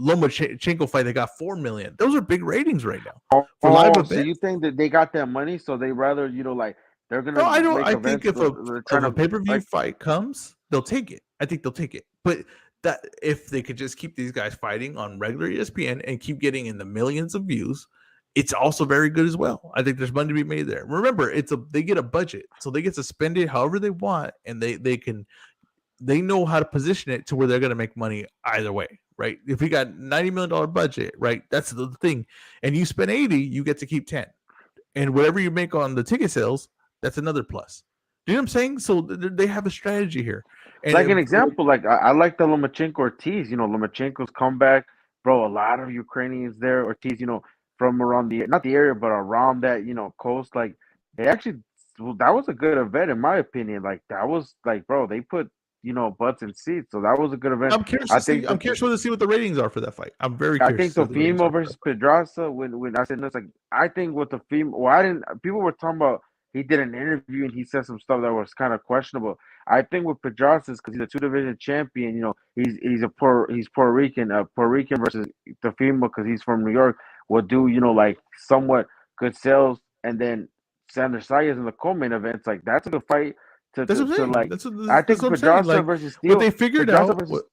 Lomachenko fight, they got 4 million. Those are big ratings right now. So you think that they got that money, so they rather like they're gonna? No, I don't. I think if a pay-per-view fight comes, they'll take it. I think they'll take it, but that if they could just keep these guys fighting on regular ESPN and keep getting in the millions of views. It's also very good as well. I think there's money to be made there. Remember, they get a budget, so they get to spend it however they want, and they know how to position it to where they're going to make money either way, right? If we got $90 million budget, right, that's the thing, and you spend 80, you get to keep 10. and whatever you make on the ticket sales, that's another plus. You know what I'm saying? So they have a strategy here. And Like an example, like I like the Lomachenko Ortiz. Lomachenko's comeback, bro. A lot of Ukrainians there. Ortiz, from around the not the area, but around that coast. Like they actually, well, that was a good event in my opinion. Like that was like, bro, they put butts in seats, so that was a good event. I'm curious I to see. think I'm curious to see what the ratings are for that fight. I'm very I curious think to see what the ratings Tofimo are for that versus Pedraza. When I said no, it's like I think with Tofimo, well, I didn't. People were talking about he did an interview and he said some stuff that was kind of questionable. I think with Pedraza, because he's a two-division champion, he's Puerto Rican. Puerto Rican versus Tofimo because he's from New York will do like somewhat good sales, and then Sanders Sayas in the co-main events like that's a good fight That's what I'm to saying. like. I That's think what I'm saying. Pedraza Like versus what Steele. they figured Pedraza out. versus.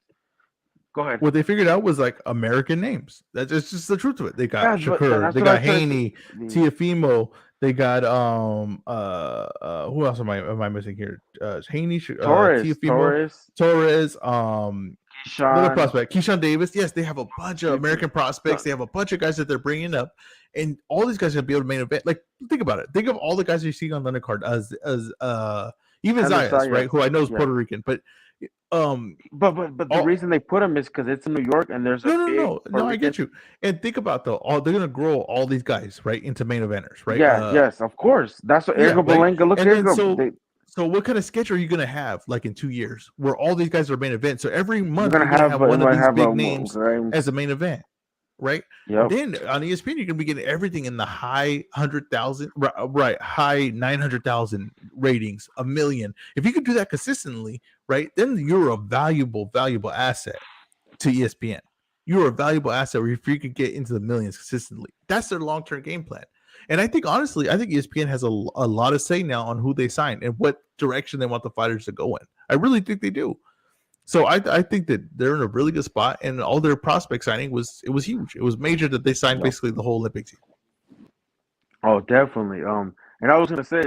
Go ahead. What they figured out was like American names. That's just the truth of it. They got Yeah, but Shakur, that's they what I got try to say. Haney, Tiafimo, they got who else am I missing here? Haney, Tiafimo, Torres, Torres, another Keyshawn. prospect, Keyshawn Davis. Yes, they have a bunch of American prospects. They have a bunch of guys that they're bringing up, and all these guys are gonna be able to main event. Like, think about it. Think of all the guys you see on the undercard as even Sanders Zayas, right? Sayas. Who I know is Yeah. Puerto Rican, but But the all, reason they put him is because it's in New York and there's a big no. Puerto I Rican. get you. And think about they're gonna grow all these guys right into main eventers, right? Yeah, yes, of course. That's what Yeah, Ergo like, Belenga. Look, and then Ergo. so what kind of sketch are you gonna have like in 2 years where all these guys are main event? So every You're month gonna you're gonna have have you one of might these have a big names as a main event, right? yep. Then on ESPN you're gonna be getting everything in the high 100,000, right? High 900,000 ratings, a million. If you could do that consistently, right? Then you're a valuable asset to ESPN. You're a valuable asset where if you could get into the millions consistently. That's their long-term game plan. And I think honestly, I think ESPN has a lot of say now on who they sign and what direction they want the fighters to go in. I really think they do. So I think that they're in a really good spot, and all their prospect signing was huge. It was major that they signed Yep. basically the whole Olympic team. Oh, definitely. And I was gonna say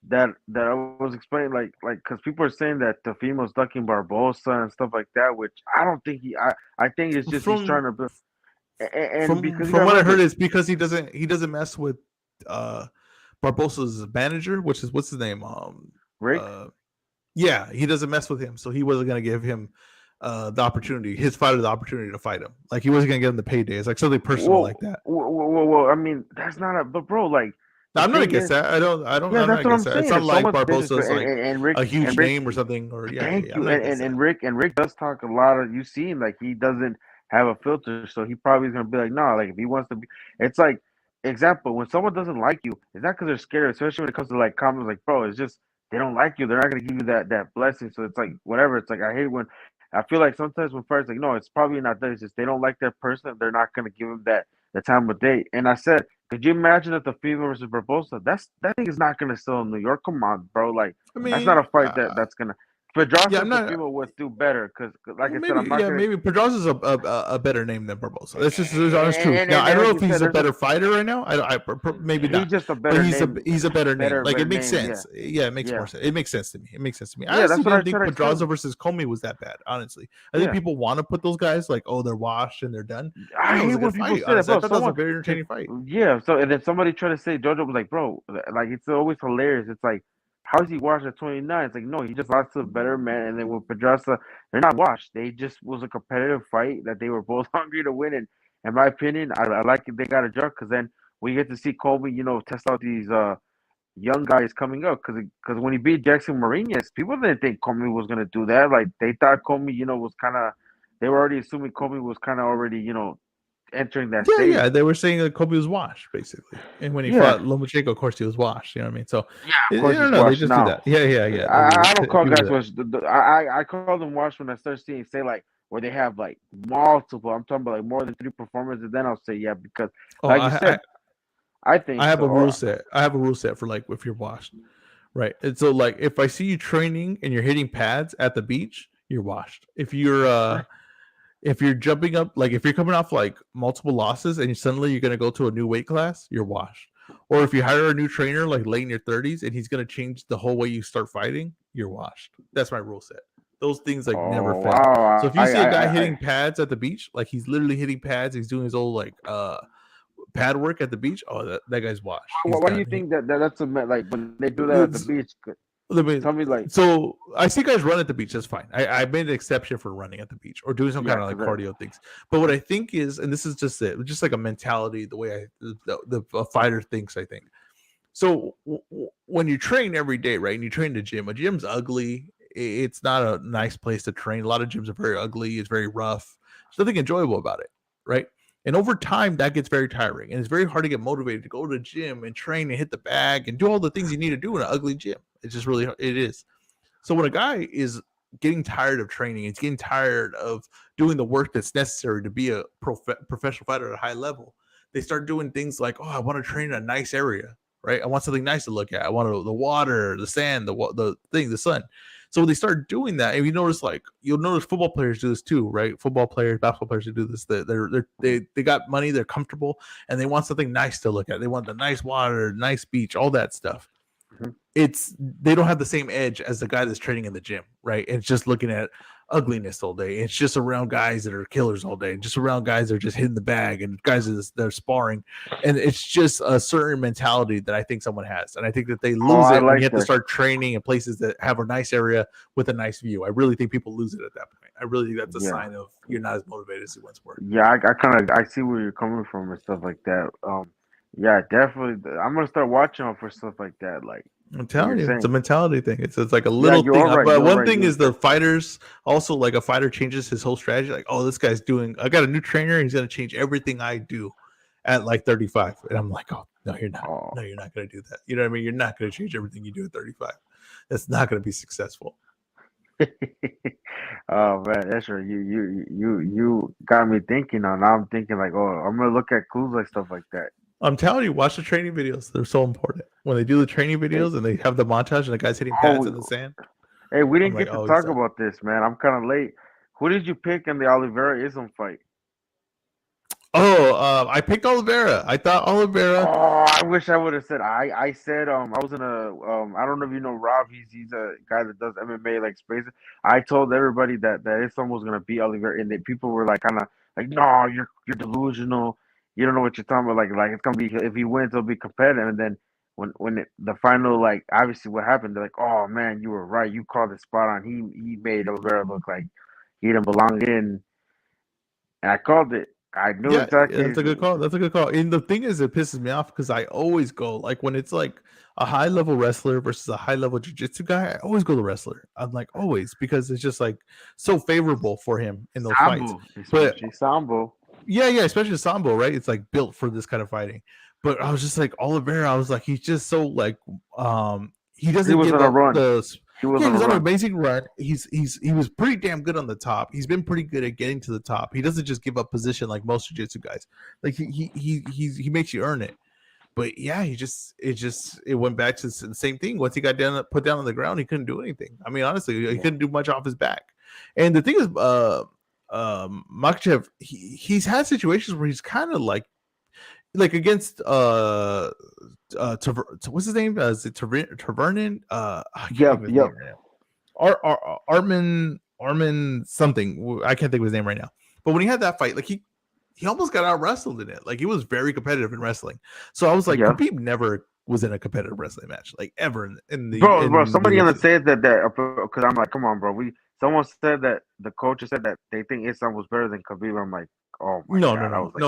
that I was explaining like because people are saying that Teofimo's ducking Barbosa and stuff like that, which I don't think I think it's just he's trying From to. And because you from gotta what I heard, remember, it's because he doesn't mess with uh Barbosa's manager, which is what's his name? Rick. Uh Yeah, he doesn't mess with him, so he wasn't gonna give him the opportunity, his fighter, the opportunity to fight him. Like he wasn't gonna give him the payday. It's like something personal like that. Well, I mean, that's not a. But bro, like Now, the I'm not thing against is, that. yeah, I'm not that's what I'm against that. It's saying. not If like someone's Barbosa's disrespect like and Rick a and huge Rick, name or something. Or thank I'm you. not against that. And Rick does talk a lot of. You seen like he doesn't have a filter, so he probably is gonna be like, no, like if he wants to be, it's like example when someone doesn't like you, it's not because they're scared, especially when it comes to like comments like, bro, it's just they don't like you. They're not gonna give you that blessing. So it's like whatever. It's like I hate when I feel like sometimes when fighters like, no, it's probably not that. It's just they don't like that person. They're not gonna give him that the time of day. And I said, could you imagine if the female versus Barbosa? That thing is not gonna sell in New York. Come on, bro. Like I that's not mean, a fight that's gonna. yeah, Pedraza I'm and the not. female would do better because, like Well, I said, I'm not gonna. maybe Pedraza's a better name than Barbosa. That's just the honest truth. Now, I And don't know like if you he's said, a there's a better fighter right now. Maybe he's not, just a but better name, he's a better name. Like better it makes name. Yeah, sense. Yeah, it makes more yeah, sense. It makes sense to me. It makes sense to me. I yeah. honestly That's what I didn't think try to Pedraza explain. versus Comey was that bad. Honestly, I think Yeah, people want to put those guys like, oh, they're washed and they're done. I I thought it was hate a when good people fight. say that, Honestly, I bro. thought that was a Someone, very entertaining fight. yeah. So and then somebody try to say JoJo was like, bro, like it's always hilarious. It's like, how is he washed at 29? It's like, no, he just lost to a better man. And then with Pedraza, they're not washed. They just was a competitive fight that they were both hungry to win. And in my opinion, I like it. They got a drug because then we get to see Colby, test out these young guys coming up. Because when he beat Jackson Marinas, people didn't think Comey was gonna do that. Like they thought Comey, was kind of. They were already assuming Comey was kind of already, entering that Yeah. stage. They were saying that Kobe was washed, basically. And when he Yeah, fought Lomachenko, of course, he was washed. You know what I mean? So, yeah. Of I course, don't he's know. They washed just do now. that. Yeah. They do. I don't call People do guys that. washed. I call them washed when I start seeing say like where they have like multiple. I'm talking about like more than three performances. Then I'll say yeah because Oh, like you said, I I think have so. a rule set. I have a rule set for like if you're washed, right? And so like if I see you training and you're hitting pads at the beach, you're washed. If you're jumping up, like if you're coming off like multiple losses and suddenly you're gonna go to a new weight class, you're washed. Or if you hire a new trainer like late in your 30s and he's gonna change the whole way you start fighting, you're washed. That's my rule set. Those things like never Oh fail. So wow! if you see a guy hitting pads at the beach, like he's literally hitting pads, he's doing his old like pad work at the beach, that guy's washed. Why do you think that's a like when they do that at the beach? Tell me, like, so I see guys run at the beach. That's fine. I made an exception for running at the beach or doing some kind of like cardio things. But what I think is, and this is just like a mentality, the way the fighter thinks. I think so. When you train every day, right, and you train in the gym, a gym's ugly. It's not a nice place to train. A lot of gyms are very ugly. It's very rough. There's nothing enjoyable about it, right? And over time, that gets very tiring, and it's very hard to get motivated to go to the gym and train and hit the bag and do all the things you need to do in an ugly gym. It's just really, it is. So when a guy is getting tired of training, he's getting tired of doing the work that's necessary to be a professional fighter at a high level, they start doing things like, oh, I want to train in a nice area, right? I want something nice to look at. I want the water, the sand, the sun. So when they start doing that, and you'll notice football players do this too, right? Football players, basketball players who do this. They got money, they're comfortable, and they want something nice to look at. They want the nice water, nice beach, all that stuff. They don't have the same edge as the guy that's training in the gym, right? And it's just looking at ugliness all day. It's just around guys that are killers all day, just around guys that are just hitting the bag and guys that are sparring. And it's just a certain mentality that I think someone has. And I think that they lose it when you have to start training in places that have a nice area with a nice view. I really think people lose it at that point. I really think that's a sign of you're not as motivated as you once were. Yeah, I see where you're coming from and stuff like that. Yeah, definitely. I'm gonna start watching out for stuff like that. Like, I'm telling you, it's a mentality thing. It's like a little thing. Right, but one thing is the fighters also, like, a fighter changes his whole strategy. Like, oh, this guy's I got a new trainer. He's going to change everything I do at like 35. And I'm like, oh, no, you're not. No, you're not going to do that. You know what I mean? You're not going to change everything you do at 35. That's not going to be successful. Oh man, that's right. You got me thinking. Now I'm thinking like, oh, I'm gonna look at clues like stuff like that. I'm telling you, watch the training videos. They're so important. When they do the training videos and they have the montage and the guys hitting pads in the sand. Hey, we didn't get to talk about this, man. I'm kind of late. Who did you pick in the Oliveira-Islam fight? Oh, I picked Oliveira. I thought Oliveira. Oh, I wish I would have said. I said I was in a I don't know if you know Rob. He's a guy that does MMA like spaces. I told everybody that Islam was gonna beat Oliveira, and people were like kind of like, no, you're delusional. You don't know what you're talking about. Like it's gonna be, if he wins, it'll be competitive. And then when the final, like, obviously what happened, they're like, oh man, you were right. You called the spot on. He made Oliveira look like he didn't belong in. And I called it. I knew exactly. That's a good call. That's a good call. And the thing is, it pisses me off because I always go, like, when it's like a high level wrestler versus a high level jiu-jitsu guy, I always go the wrestler. I'm like, always, because it's just like so favorable for him in those fights. Especially Sambo. Yeah, especially Sambo, right? It's like built for this kind of fighting. But I was just like, Oliveira, I was like, he's just so like, he doesn't give up he was on an amazing run. He was pretty damn good on the top. He's been pretty good at getting to the top. He doesn't just give up position like most jiu-jitsu guys. Like he makes you earn it. But yeah, it went back to the same thing. Once he got put down on the ground, he couldn't do anything. I mean, honestly, he couldn't do much off his back. And the thing is, Makhachev, he's had situations where he's kind of like against what's his name? Is it Tavernin? Armin something. I can't think of his name right now. But when he had that fight, like he almost got out wrestled in it. Like, he was very competitive in wrestling. So I was like, Khabib never was in a competitive wrestling match, like, ever in the. Bro, somebody gonna say that because I'm like, come on, bro. Someone said that the coach said that they think Islam was better than Khabib. I'm like, oh my god. I was like,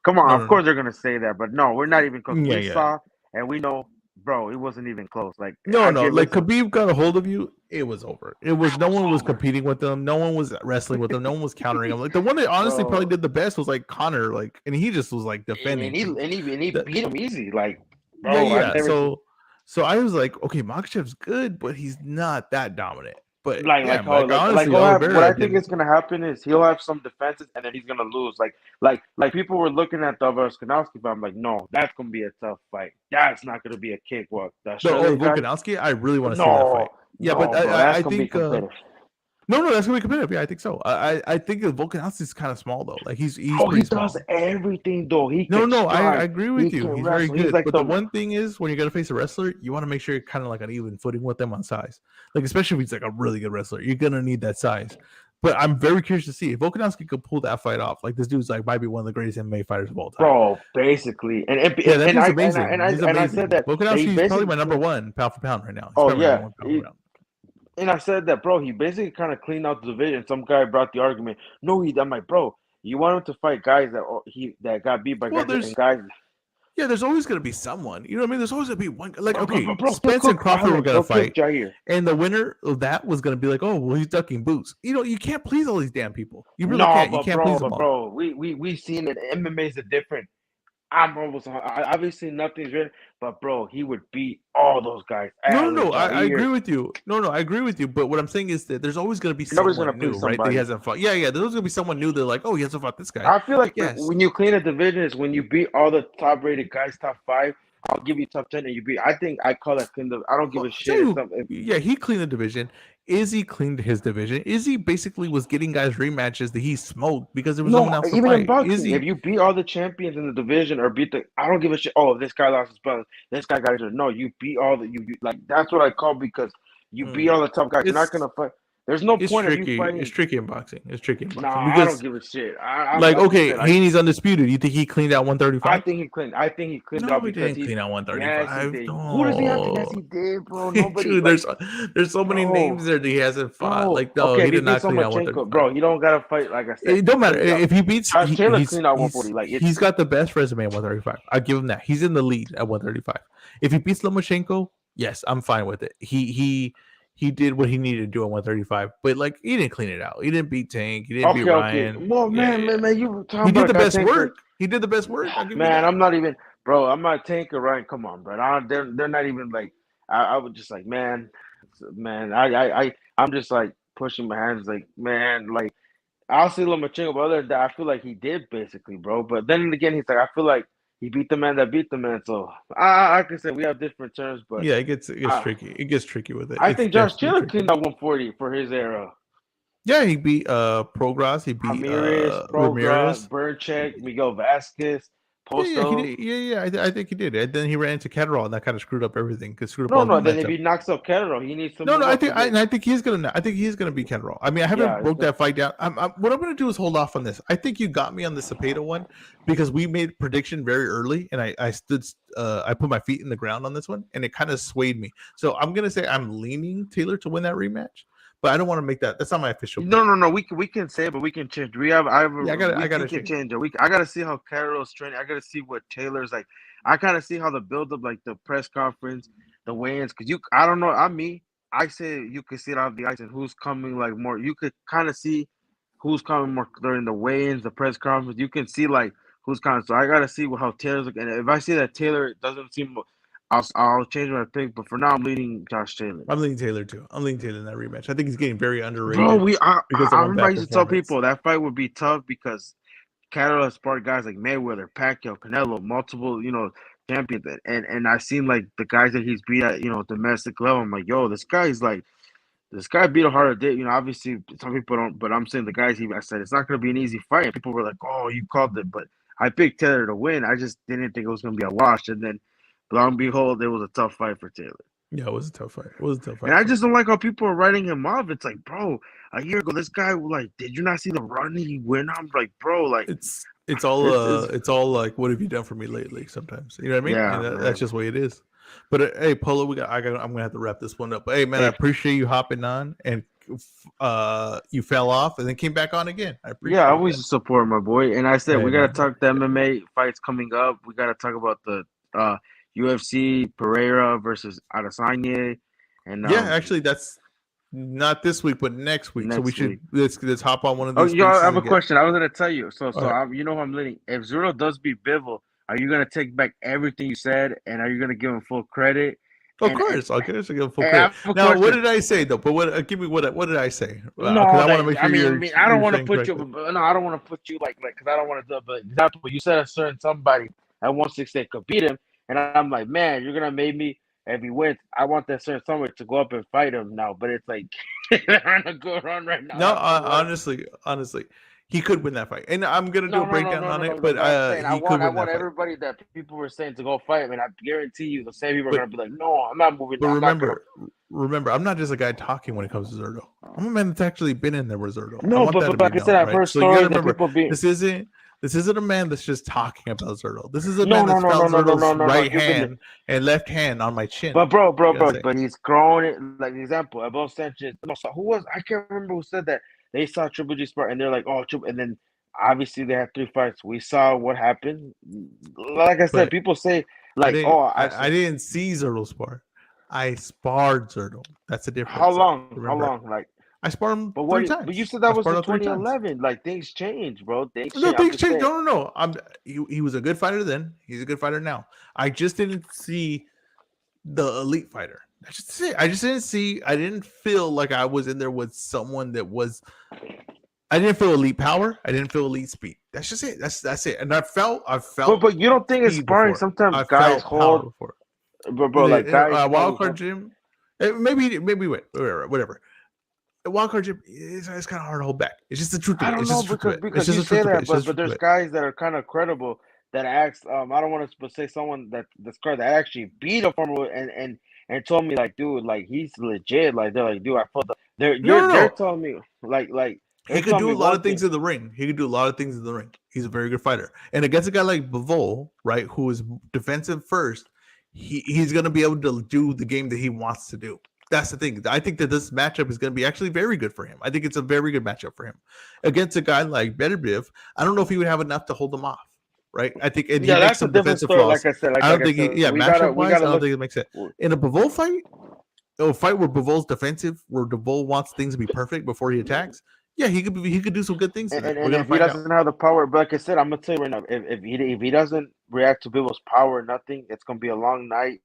come on. Of course they're gonna say that, but no, we're not even close. We saw and we know, bro, it wasn't even close. Like, like, Khabib got a hold of you, it was over. It was no one was competing with him, no one was wrestling with him, no one was countering him. Like, the one that honestly probably did the best was like Connor, like, and he just was like defending. And he beat him easy, like, bro. So I was like, okay, Makhachev's good, but he's not that dominant. But honestly, what I think is gonna happen is he'll have some defenses and then he's gonna lose. Like people were looking at the Volkanovski, but I'm like, no, that's gonna be a tough fight. That's not gonna be a cakewalk. Volkanovski, I really want to see that fight. Yeah, but I think no, that's gonna be competitive. Yeah, I think so. I think Volkanovski is kind of small though. Like, he's he does everything though. I agree with you. He's very good. But the one thing is, when you're gonna face a wrestler, you want to make sure you're kind of like on even footing with them on size. Like, especially if he's like a really good wrestler, you're gonna need that size. But I'm very curious to see if Volkanovski could pull that fight off. Like this dude's like might be one of the greatest MMA fighters of all time. Bro, basically, Yeah, that dude's amazing. He's amazing. I said that Volkanovski's probably my number one pound for pound right now. He's oh probably my number yeah, one pound for pound. and I said that, bro. He basically kind of cleaned out the division. Some guy brought the argument. No, I'm like, bro, you want him to fight guys that got beat by guys and guys. Yeah, there's always going to be someone. You know what I mean? There's always going to be one. Like, okay, bro, Spence and Crawford were going to fight. Jair. And the winner of that was going to be like, oh, well, he's ducking boots. You know, you can't please all these damn people. You really can't. You can't please them all. Bro, we seen it. MMA is a different. Obviously nothing's written, but bro, he would beat all those guys. No, I agree with you. No, I agree with you. But what I'm saying is that there's always going to be someone new, right? That he hasn't fought. Yeah. There's always going to be someone new. They're like, oh, he hasn't fought this guy. I feel like when you clean a division is when you beat all the top rated guys, top 5. I'll give you top 10 and you beat. I think I call that clean. I don't give a shit. Yeah, he cleaned the division. Izzy cleaned his division. Izzy basically was getting guys rematches that he smoked because there was no one else to even fight. In boxing, if you beat all the champions in the division or beat I don't give a shit. Oh, this guy lost his belt. This guy got injured. No, you beat all the you like. That's what I call because you beat all the top guys. You're not gonna fight. There's no point of you fighting. It's tricky in boxing. Because, I don't give a shit. Haney's undisputed. You think he cleaned out 135? I think he cleaned out because he clean out 135. Yes, who does he have to? Yes, he did, bro. Nobody. Dude, there's so many names there that he hasn't fought. He did not clean out 135. Bro, he don't gotta fight. Like I said, it don't matter if he beats. Taylor cleaned out 140. Like he's got the best resume at 135. I give him that. He's in the lead at 135. If he beats Lomachenko, yes, I'm fine with it. He did what he needed to do at 135, but like he didn't clean it out. He didn't beat Tank. He didn't beat Ryan. Well, man, you were talking he did the best work. He did the best work. Man, I'm not even, bro. I'm not Tank or Ryan. Come on, bro. They're not even like. I would just like, man. I'm just like pushing my hands, like, man, like I'll see Lomachenko, but other than that, I feel like he did basically, bro. But then again, he's like, I feel like he beat the man that beat the man. So I can say we have different terms, but yeah, it gets tricky. It gets tricky with it. I think Josh Taylor cleaned out 140 for his era. Yeah, he beat Prograis. He beat Ramirez, Berncheck, Miguel Vasquez. Yeah, I think he did. And then he ran into Catterall, and that kind of screwed up everything. Then if he knocks out Catterall, he needs some. I think he's gonna beat Catterall. I mean, I haven't broke that fight down. What I'm gonna do is hold off on this. I think you got me on the Cepeda one because we made a prediction very early, and I put my feet in the ground on this one, and it kind of swayed me. So I'm gonna say I'm leaning Taylor to win that rematch. But I don't want to make that. That's not my official. No. We can say it, but we can change. I gotta change it. I gotta see how Carroll's training. I gotta see what Taylor's like. I gotta see how the build up, like the press conference, the weigh-ins. Because I don't know. I say you could see it off the ice and who's coming like more. You could kind of see who's coming more during the weigh-ins, the press conference. You can see like who's coming. So I gotta see how Taylor's looking. And if I see that Taylor doesn't seem. I'll change my pick, but for now I'm leaning Josh Taylor. I'm leaning Taylor too. I'm leaning Taylor in that rematch. I think he's getting very underrated. Bro, I remember I used to tell people that fight would be tough because Catterall has sparred guys like Mayweather, Pacquiao, Canelo, multiple, champions. And I've seen like the guys that he's beat at, domestic level. I'm like, yo, this guy beat a harder day. Obviously some people don't, but I'm saying the guys I said it's not gonna be an easy fight. And people were like, oh, you called it, but I picked Taylor to win. I just didn't think it was gonna be a wash. And then lo and behold, it was a tough fight for Taylor. Yeah, it was a tough fight. And I just don't like how people are writing him off. It's like, bro, a year ago, this guy, like, did you not see the run he went on? Like, bro, like it's all like, what have you done for me lately? Sometimes, you know what I mean? Yeah, that's just the way it is. But hey, Polo, I'm gonna have to wrap this one up. But hey, man, I appreciate you hopping on, and you fell off and then came back on again. I appreciate. I always support my boy, and I said we gotta talk the MMA fights coming up. We gotta talk about the UFC Pereira versus Adesanya, and actually, that's not this week, but next week. So we should let's hop on one of these. I have a question. I was gonna tell you. So I'm leaning. If Zero does beat Bivol, are you gonna take back everything you said, and are you gonna give him full credit? Of course, I'll give him full credit. Now, what did I say though? But give me what did I say? No, I want to make sure. I don't want to put you. No, I don't want to put you like because I don't want to do it. But example, you said a certain somebody at 168 could beat him. And I'm like, man, you're gonna make me if he wins. I want that certain somebody to go up and fight him now, but it's like they're on a good run right now. No, honestly, he could win that fight, and I'm gonna do a breakdown on it. But I want everybody that people were saying to go fight him, and I guarantee you, the same people are gonna be like, no, I'm not moving. But remember, remember, I'm not just a guy talking when it comes to Zerto. I'm a man that's actually been in there with Zerto. I No, want that to but be like I known, said, I've right? heard So you got to stories that remember, people being this isn't a man that's just talking about Zerto. This is a no, man no, that's no, no, felt no, no, no, Zerto's no, no. right You've been, hand and left hand on my chin. but bro, You gotta say. but he's grown it. Like example, Abel Sanchez. No, so who was I can't remember who said that. They saw Triple G spar and they're like, oh, and then obviously they had 3 fights. We saw what happened. Like I said, But people say like, oh, I didn't see Zerto spar. I sparred Zerto. That's the how difference, though. long? How Remember, long? Like, I sparred him but 3 but you times. said I that was sparred in him 3 times. 2011. Like things change, bro. Things No, change. I'm things just changed. saying. No. He was a good fighter then. He's a good fighter now. I just didn't see the elite fighter. That's just it. I just didn't see. I didn't feel like I was in there with someone that was. I didn't feel elite power. I didn't feel elite speed. That's just it. That's it. And I felt But you don't think it's speed sparring? before. Sometimes I guys felt power hold, before. bro. Like guys Wild hold. card gym. Maybe wait, whatever. The wild card gym is kind of hard to hold back. It's just the truth of I it. don't It's know just the truth of it. It's because just you the say truth of it. that, It's just the but truth of there's it. guys that are kind of credible that asked. I don't want to say someone that's card that actually beat a former and told me like, dude, like he's legit. Like they're like, dude, I felt the, they're No. telling me like He they're could telling do me a lot one of things thing. in the ring. He's a very good fighter. And against a guy like Bivol, right, who is defensive first, he's going to be able to do the game that he wants to do. That's the thing. I think that this matchup is going to be actually very good for him. I think it's a very good matchup for him. Against a guy like Beterbiev, I don't know if he would have enough to hold him off, right? I think and he Yeah, makes that's a some different defensive story. flaws. Like I said, I don't think matchup we wise, gotta I don't look. think it makes sense. In a Bivol fight, a fight where Bivol's defensive, where Bivol wants things to be perfect before he attacks, yeah, he could do some good things in there. We're And gonna if he find out. doesn't have the power, but like I said, I'm gonna tell you right now, if he doesn't react to people's power, nothing, it's gonna be a long night,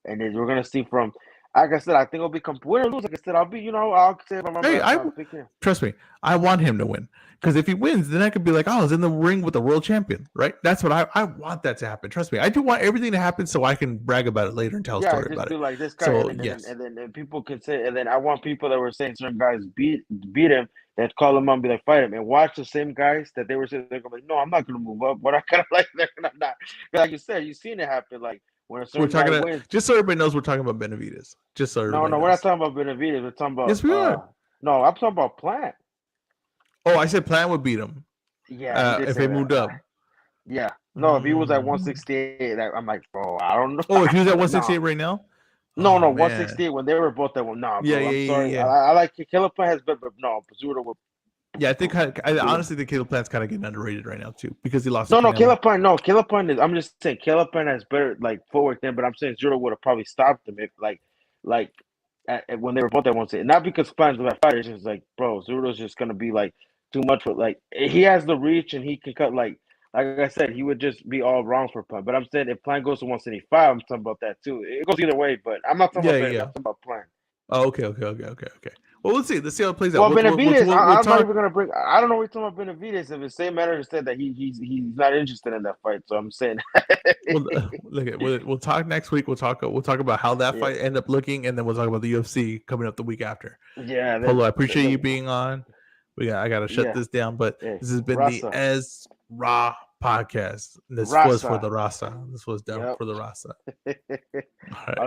and then we're gonna see from. Like I said, I think it'll be win or lose. Like I said, I'll be, I'll say if I Hey, remember, I'm picking. trust me, I want him to win because if he wins, then I could be like, oh, I was in the ring with the world champion, right? That's what I want that to happen. Trust me, I do want everything to happen so I can brag about it later and tell a Yeah, story just about be it. like this guy, So yes, and then people can say, and then I want people that were saying certain guys beat him that call him on, be like fight him, and watch the same guys that they were saying they're gonna be like, no, I'm not gonna move up. What I kind of like, they're not. Like you said, you've seen it happen. Like when a we're certain guy talking about, wins. just so everybody knows we're talking about Benavides. Just so No, everybody no, we're not knows. talking about Benavides. We're talking about Yes, we are. no, I'm talking about Plant. Oh, I said Plan would beat him. Yeah, you did if say he that. moved up. Yeah, no, if he was at 168, I'm like, bro, I don't know. Oh, if he was at 168 No, right now. no, Oh, 168 when they were both at one. No, Yeah, bro, yeah, I'm sorry. yeah. I like Caleb Plant has better, but no, Pazzuto would. Yeah, I think I honestly think Caleb Plant's kind of getting underrated right now too because he lost. No, to Canelo. Caleb Plant is. I'm just saying Caleb Plant has better like footwork than, but I'm saying Zero would have probably stopped him if like when they were both at 168. Not because Plant's the best fighter, it's just like, bro, Zero's just gonna be like too much for like he has the reach and he can cut like I said, he would just be all wrong for Plant. But I'm saying if Plant goes to 175, I'm talking about that too. It goes either way, but I'm not talking about Plant. I'm talking about Plant. Oh, okay. Well, let's see. Let's see how it plays out. Well, Benavides, I'm talk. not even gonna bring. I don't know what you're talking about Benavides. If the same matter said that he's not interested in that fight, so I'm saying. We'll talk next week. We'll talk about how that Yeah. fight ended up looking, and then we'll talk about the UFC coming up the week after. Yeah, Polo, I appreciate you being on. I gotta shut this down, but this has been Rasa. the Ez Ra podcast. This Rasa. was for the Rasa. This was done for the Rasa. All right.